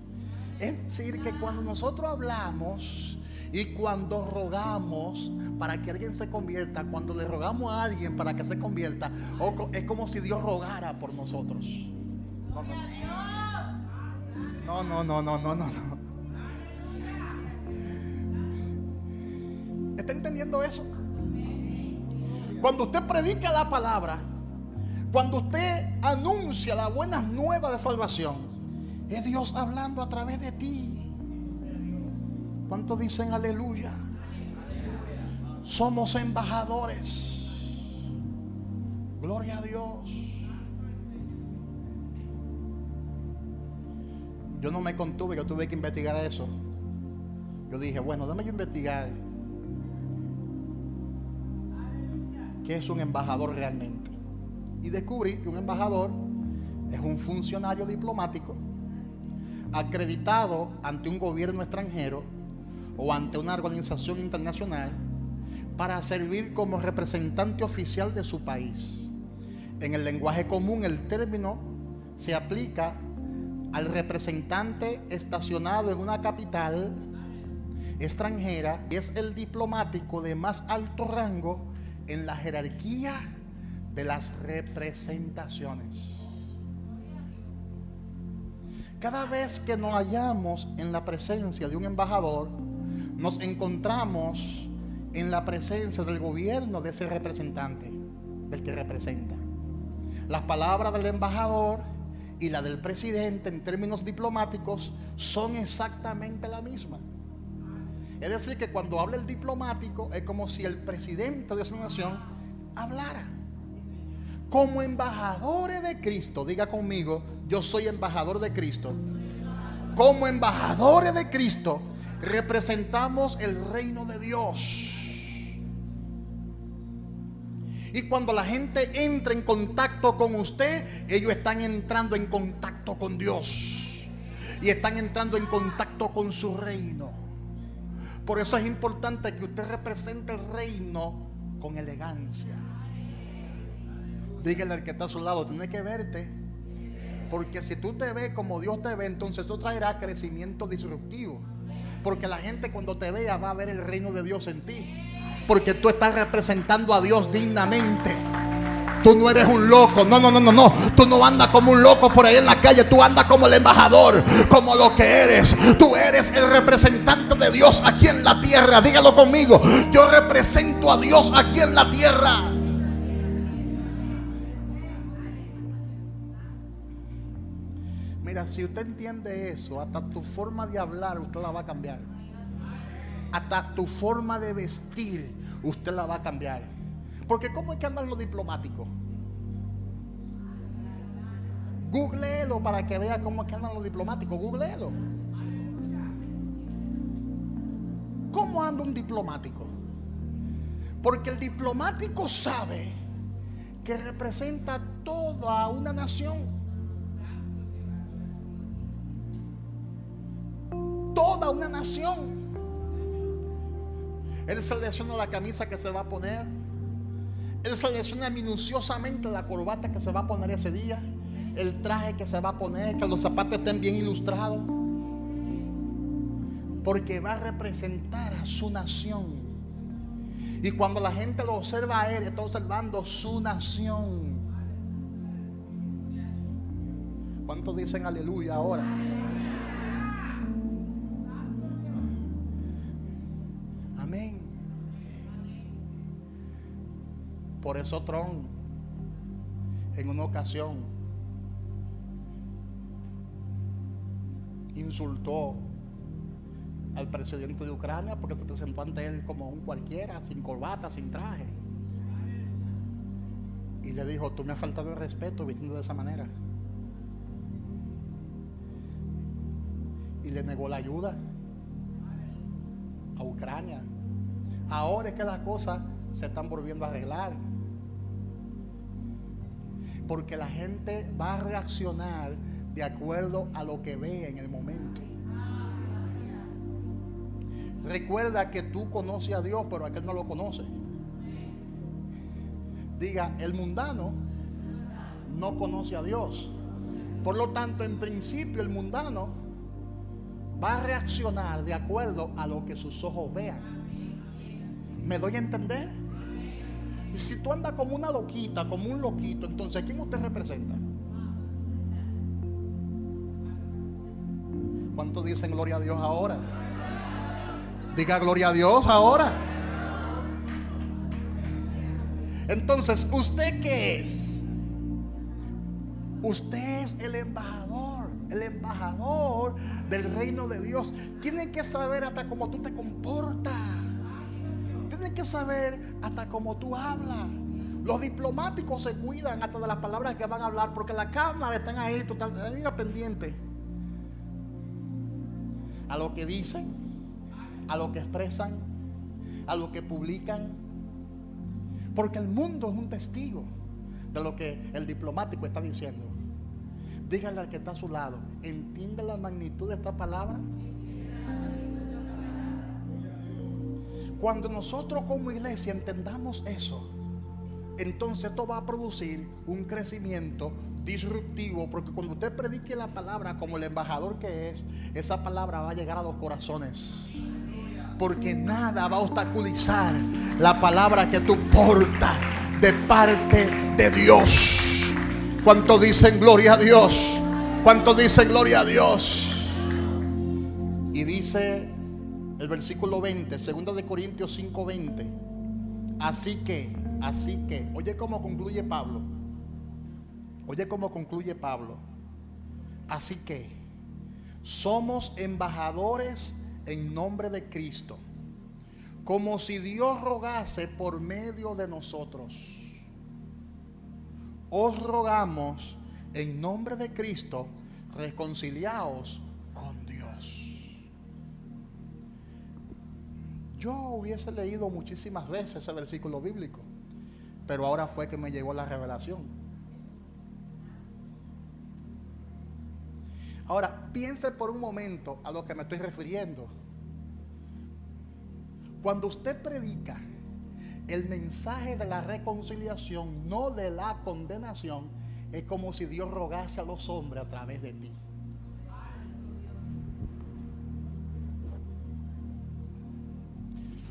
Es decir, que cuando nosotros hablamos y cuando rogamos para que alguien se convierta, cuando le rogamos a alguien para que se convierta, es como si Dios rogara por nosotros. No. ¿Está entendiendo eso? Cuando usted predica la palabra, cuando usted anuncia las buenas nuevas de salvación, es Dios hablando a través de ti. ¿Cuántos dicen aleluya? Somos embajadores. Gloria a Dios. Yo no me contuve, yo tuve que investigar eso. Yo dije, bueno, déjame yo investigar qué es un embajador realmente. Y descubrí que un embajador es un funcionario diplomático acreditado ante un gobierno extranjero o ante una organización internacional para servir como representante oficial de su país. En el lenguaje común, el término se aplica al representante estacionado en una capital extranjera y es el diplomático de más alto rango en la jerarquía de las representaciones. Cada vez que nos hallamos en la presencia de un embajador, nos encontramos en la presencia del gobierno de ese representante, del que representa. Las palabras del embajador y la del presidente en términos diplomáticos son exactamente la misma. Es decir, que cuando habla el diplomático es como si el presidente de esa nación hablara. Como embajadores de Cristo, diga conmigo, yo soy embajador de Cristo. Como embajadores de Cristo representamos el reino de Dios. Y cuando la gente entra en contacto con usted, ellos están entrando en contacto con Dios y están entrando en contacto con su reino. Por eso es importante que usted represente el reino con elegancia. Dígale al que está a su lado, tiene que verte, porque si tú te ves como Dios te ve, entonces eso traerá crecimiento disruptivo, porque la gente cuando te vea va a ver el reino de Dios en ti, porque tú estás representando a Dios dignamente. Tú no eres un loco, no. Tú no andas como un loco por ahí en la calle. Tú andas como el embajador, como lo que eres. Tú eres el representante de Dios aquí en la tierra. Dígalo conmigo, yo represento a Dios aquí en la tierra. Mira, si usted entiende eso, hasta tu forma de hablar usted la va a cambiar. Hasta tu forma de vestir usted la va a cambiar. Porque ¿cómo es que andan los diplomáticos? Googleelo para que vea cómo es que andan los diplomáticos. Googleelo. ¿Cómo anda un diplomático? Porque el diplomático sabe que representa toda una nación. Toda una nación. Él selecciona la camisa que se va a poner. Él selecciona minuciosamente la corbata que se va a poner ese día, el traje que se va a poner, que los zapatos estén bien ilustrados, porque va a representar a su nación. Y cuando la gente lo observa a él, está observando su nación. ¿Cuántos dicen aleluya ahora? Amén. Por eso Trump en una ocasión insultó al presidente de Ucrania porque se presentó ante él como un cualquiera, sin corbata, sin traje, y le dijo: tú me has faltado el respeto vistiendo de esa manera. y le negó la ayuda a Ucrania. Ahora es que las cosas se están volviendo a arreglar, porque la gente va a reaccionar de acuerdo a lo que ve en el momento. Recuerda que tú conoces a Dios, pero aquel no lo conoce. Diga, el mundano no conoce a Dios. Por lo tanto, en principio el mundano va a reaccionar de acuerdo a lo que sus ojos vean. ¿Me doy a entender? Y si tú andas como una loquita, como un loquito, entonces ¿quién usted representa? ¿Cuántos dicen gloria a Dios ahora? Diga gloria a Dios ahora. Entonces, ¿usted qué es? Usted es el embajador del reino de Dios. Tiene que saber hasta cómo tú te comportas. Tiene que saber hasta cómo tú hablas. Los diplomáticos se cuidan hasta de las palabras que van a hablar, porque la cámara están ahí, mira, pendiente a lo que dicen, a lo que expresan, a lo que publican, porque el mundo es un testigo de lo que el diplomático está diciendo. Dígale al que está a su lado, ¿entiende la magnitud de esta palabra? Cuando nosotros como iglesia entendamos eso, entonces esto va a producir un crecimiento disruptivo, porque cuando usted predique la palabra como el embajador que es, esa palabra va a llegar a los corazones, porque nada va a obstaculizar la palabra que tú portas de parte de Dios. ¿Cuántos dicen gloria a Dios? ¿Cuántos dicen gloria a Dios? Y dice el versículo 20, 2 de Corintios 5:20. Así que, oye cómo concluye Pablo. Oye cómo concluye Pablo. Así que somos embajadores en nombre de Cristo, como si Dios rogase por medio de nosotros. Os rogamos en nombre de Cristo, reconciliaos con Dios. Yo hubiese leído muchísimas veces ese versículo bíblico, pero ahora fue que me llegó la revelación. Ahora, piense por un momento a lo que me estoy refiriendo. Cuando usted predica el mensaje de la reconciliación, no de la condenación, es como si Dios rogase a los hombres a través de ti.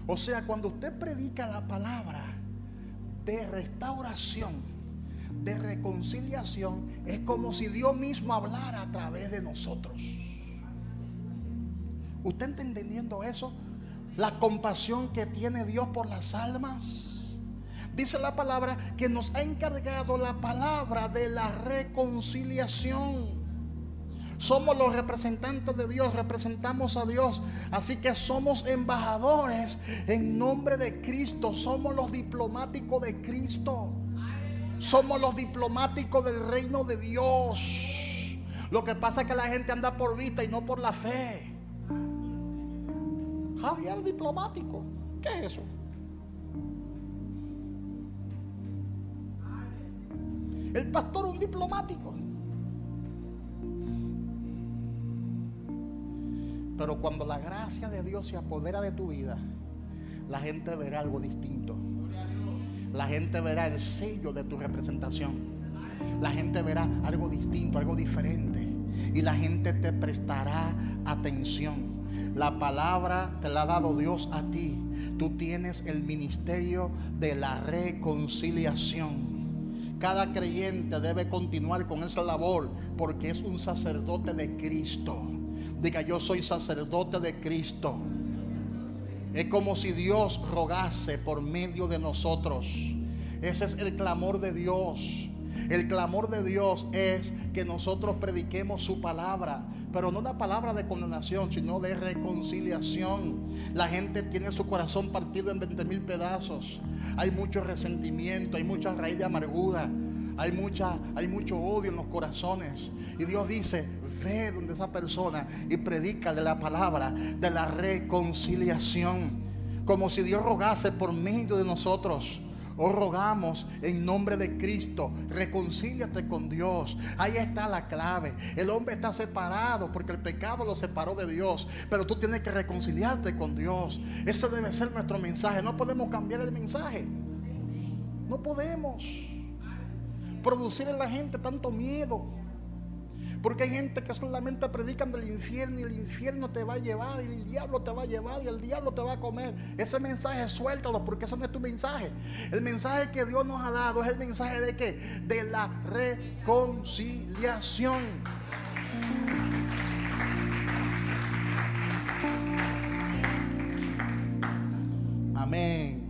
O sea, cuando usted predica la palabra de restauración, de reconciliación, es como si Dios mismo hablara a través de nosotros. ¿Usted está entendiendo eso? La compasión que tiene Dios por las almas. Dice la palabra que nos ha encargado la palabra de la reconciliación. Somos los representantes de Dios, representamos a Dios. Así que somos embajadores en nombre de Cristo. Somos los diplomáticos de Cristo. Somos los diplomáticos del reino de Dios. Lo que pasa es que la gente anda por vista y no por la fe. Javier diplomático, ¿qué es eso? El pastor un diplomático. Pero cuando la gracia de Dios se apodera de tu vida, la gente verá algo distinto. La gente verá el sello de tu representación. La gente verá algo distinto, algo diferente. Y la gente te prestará atención. La palabra te la ha dado Dios a ti. Tú tienes el ministerio de la reconciliación. Cada creyente debe continuar con esa labor, porque es un sacerdote de Cristo. Diga, yo soy sacerdote de Cristo. Es como si Dios rogase por medio de nosotros. Ese es el clamor de Dios. El clamor de Dios es que nosotros prediquemos su palabra, pero no una palabra de condenación, sino de reconciliación. La gente tiene su corazón partido en 20,000 pedazos. Hay mucho resentimiento, hay mucha raíz de amargura. Hay mucho odio en los corazones. Y Dios dice: ve donde esa persona y predícale la palabra de la reconciliación. Como si Dios rogase por medio de nosotros. Os rogamos en nombre de Cristo, reconcíliate con Dios. Ahí está la clave. El hombre está separado porque el pecado lo separó de Dios, pero tú tienes que reconciliarte con Dios. Ese debe ser nuestro mensaje. No podemos cambiar el mensaje. No podemos producir en la gente tanto miedo, porque hay gente que solamente predican del infierno, y el infierno te va a llevar, y el diablo te va a llevar, y el diablo te va a comer. Ese mensaje suéltalo, porque ese no es tu mensaje. El mensaje que Dios nos ha dado es el mensaje de ¿qué? De la reconciliación. Amén.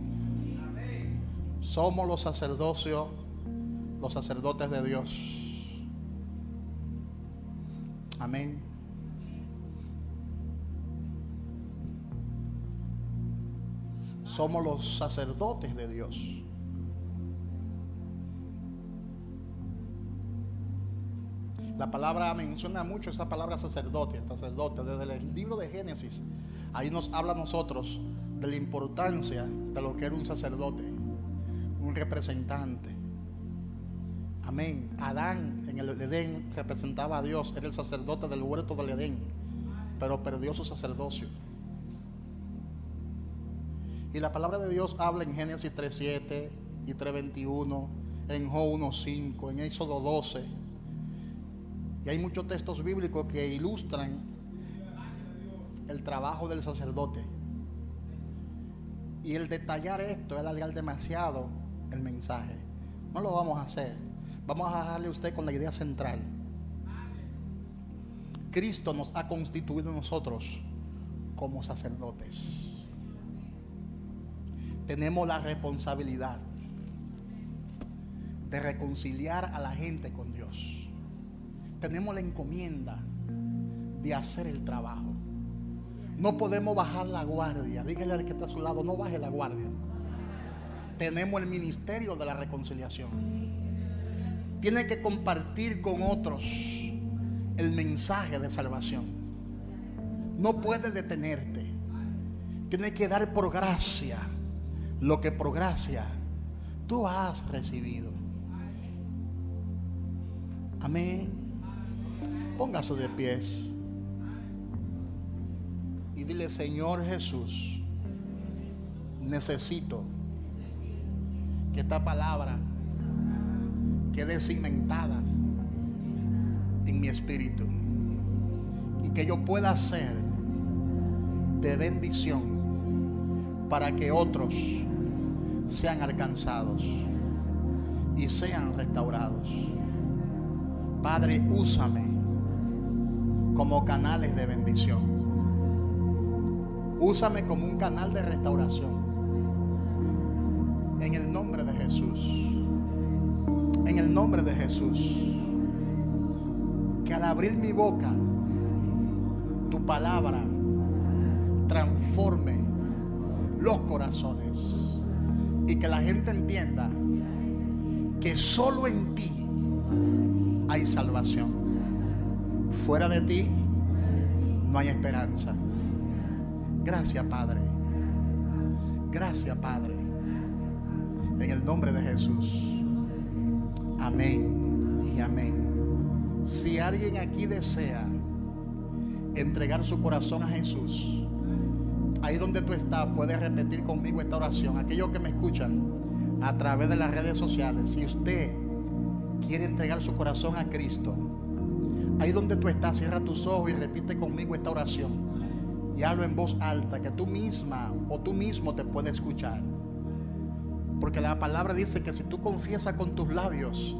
Somos los sacerdotes de Dios. Amén. Somos los sacerdotes de Dios. La palabra menciona mucho esa palabra sacerdote. Desde el libro de Génesis, ahí nos habla a nosotros de la importancia de lo que era un sacerdote, un representante. Amén. Adán en el Edén representaba a Dios, era el sacerdote del huerto del Edén, pero perdió su sacerdocio. Y la palabra de Dios habla en Génesis 3:7 y 3:21, en Job 1:5, en Éxodo 12. Y hay muchos textos bíblicos que ilustran el trabajo del sacerdote. Y el detallar esto es alargar demasiado el mensaje. No lo vamos a hacer. Vamos a dejarle a usted con la idea central. Cristo nos ha constituido nosotros como sacerdotes. Tenemos la responsabilidad de reconciliar a la gente con Dios. Tenemos la encomienda de hacer el trabajo. No podemos bajar la guardia. Dígale al que está a su lado: no baje la guardia. Tenemos el ministerio de la reconciliación. Tiene que compartir con otros el mensaje de salvación. No puede detenerte. Tiene que dar por gracia lo que por gracia tú has recibido. Amén. Póngase de pies y dile: Señor Jesús, necesito que esta palabra quede cimentada en mi espíritu y que yo pueda ser de bendición para que otros sean alcanzados y sean restaurados. Padre, úsame como canales de bendición. Úsame como un canal de restauración. En el nombre de Jesús. En el nombre de Jesús. Que al abrir mi boca, tu palabra transforme los corazones y que la gente entienda que solo en ti hay salvación. Fuera de ti no hay esperanza. Gracias, Padre. Gracias, Padre. En el nombre de Jesús. Amén y amén. Si alguien aquí desea entregar su corazón a Jesús, ahí donde tú estás, puedes repetir conmigo esta oración. Aquellos que me escuchan a través de las redes sociales, si usted quiere entregar su corazón a Cristo, ahí donde tú estás, cierra tus ojos y repite conmigo esta oración y hazlo en voz alta, que tú misma o tú mismo te puedes escuchar. Porque la palabra dice que si tú confiesas con tus labios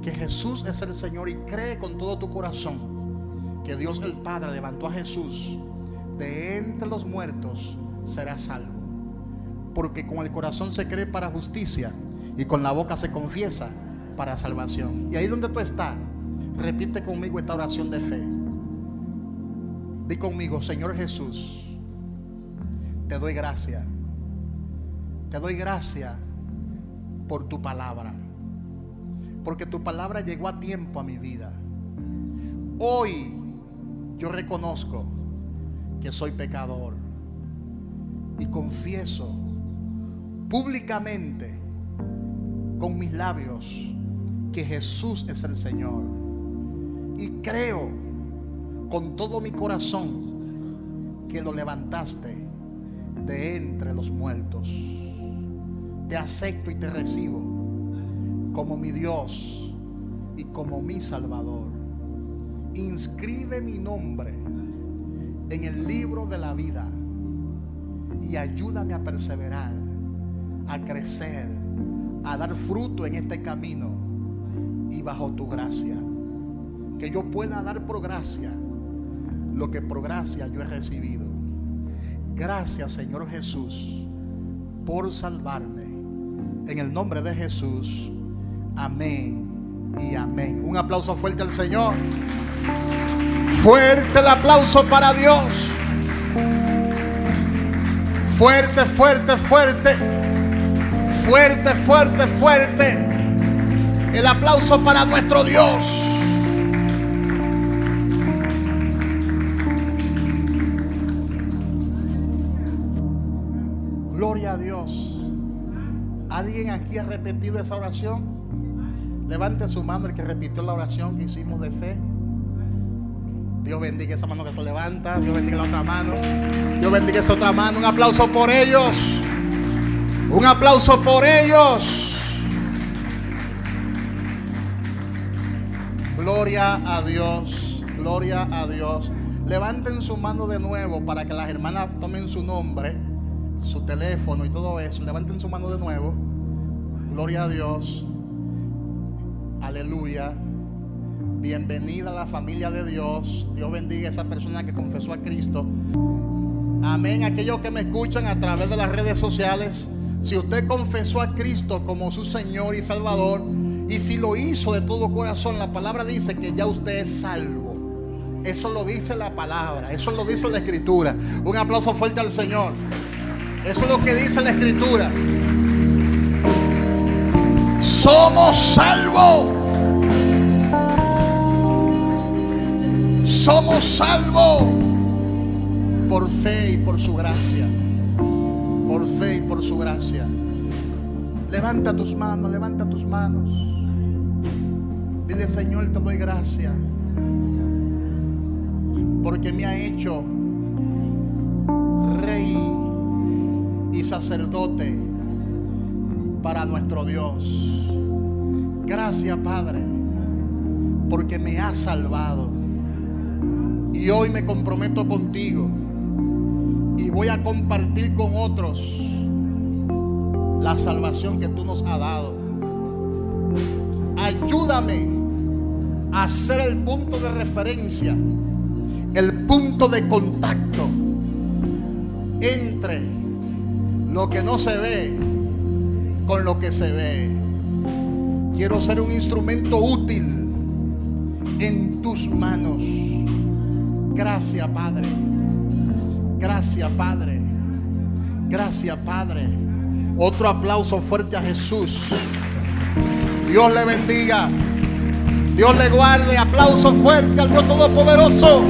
que Jesús es el Señor y cree con todo tu corazón que Dios el Padre levantó a Jesús de entre los muertos, serás salvo. Porque con el corazón se cree para justicia y con la boca se confiesa para salvación. Y ahí donde tú estás, repite conmigo esta oración de fe. Di conmigo: Señor Jesús, te doy gracias. Te doy gracias por tu palabra. porque tu palabra llegó a tiempo a mi vida. Hoy yo reconozco que soy pecador y confieso públicamente con mis labios que Jesús es el Señor, y creo con todo mi corazón que lo levantaste de entre los muertos. Te acepto y te recibo como mi Dios y como mi Salvador. Inscribe mi nombre en el libro de la vida y ayúdame a perseverar, a crecer, a dar fruto en este camino y bajo tu gracia. Que yo pueda dar por gracia lo que por gracia yo he recibido. Gracias, Señor Jesús, por salvarme. En el nombre de Jesús, amén y amén. Un aplauso fuerte al Señor. Fuerte el aplauso para Dios. Fuerte, fuerte, fuerte. Fuerte, fuerte, fuerte. El aplauso para nuestro Dios. Gloria a Dios. ¿Alguien aquí ha repetido esa oración? Levante su mano el que repitió la oración que hicimos de fe. Dios bendiga esa mano que se levanta. Dios bendiga la otra mano. Dios bendiga esa otra mano. Un aplauso por ellos. Un aplauso por ellos. Gloria a Dios. Gloria a Dios. Levanten su mano de nuevo para que las hermanas tomen su nombre, su teléfono y todo eso. Levanten su mano de nuevo. Gloria a Dios. Aleluya. Bienvenida a la familia de Dios. Dios bendiga a esa persona que confesó a Cristo. Amén. Aquellos que me escuchan a través de las redes sociales, si usted confesó a Cristo como su Señor y Salvador, y si lo hizo de todo corazón, la palabra dice que ya usted es salvo. Eso lo dice la palabra, eso lo dice la Escritura. Un aplauso fuerte al Señor. Eso es lo que dice la Escritura. Somos salvos. Somos salvos por fe y por su gracia. Por fe y por su gracia. Levanta tus manos, levanta tus manos. Dile: Señor, te doy gracias porque me ha hecho rey y sacerdote para nuestro Dios. Gracias, Padre, porque me has salvado. Y hoy me comprometo contigo y voy a compartir con otros la salvación que tú nos has dado. Ayúdame a ser el punto de referencia, el punto de contacto entre lo que no se ve con lo que se ve. Quiero ser un instrumento útil en tus manos. Gracias, Padre. Gracias, Padre. Gracias, Padre. Otro aplauso fuerte a Jesús. Dios le bendiga. Dios le guarde. Aplauso fuerte al Dios Todopoderoso.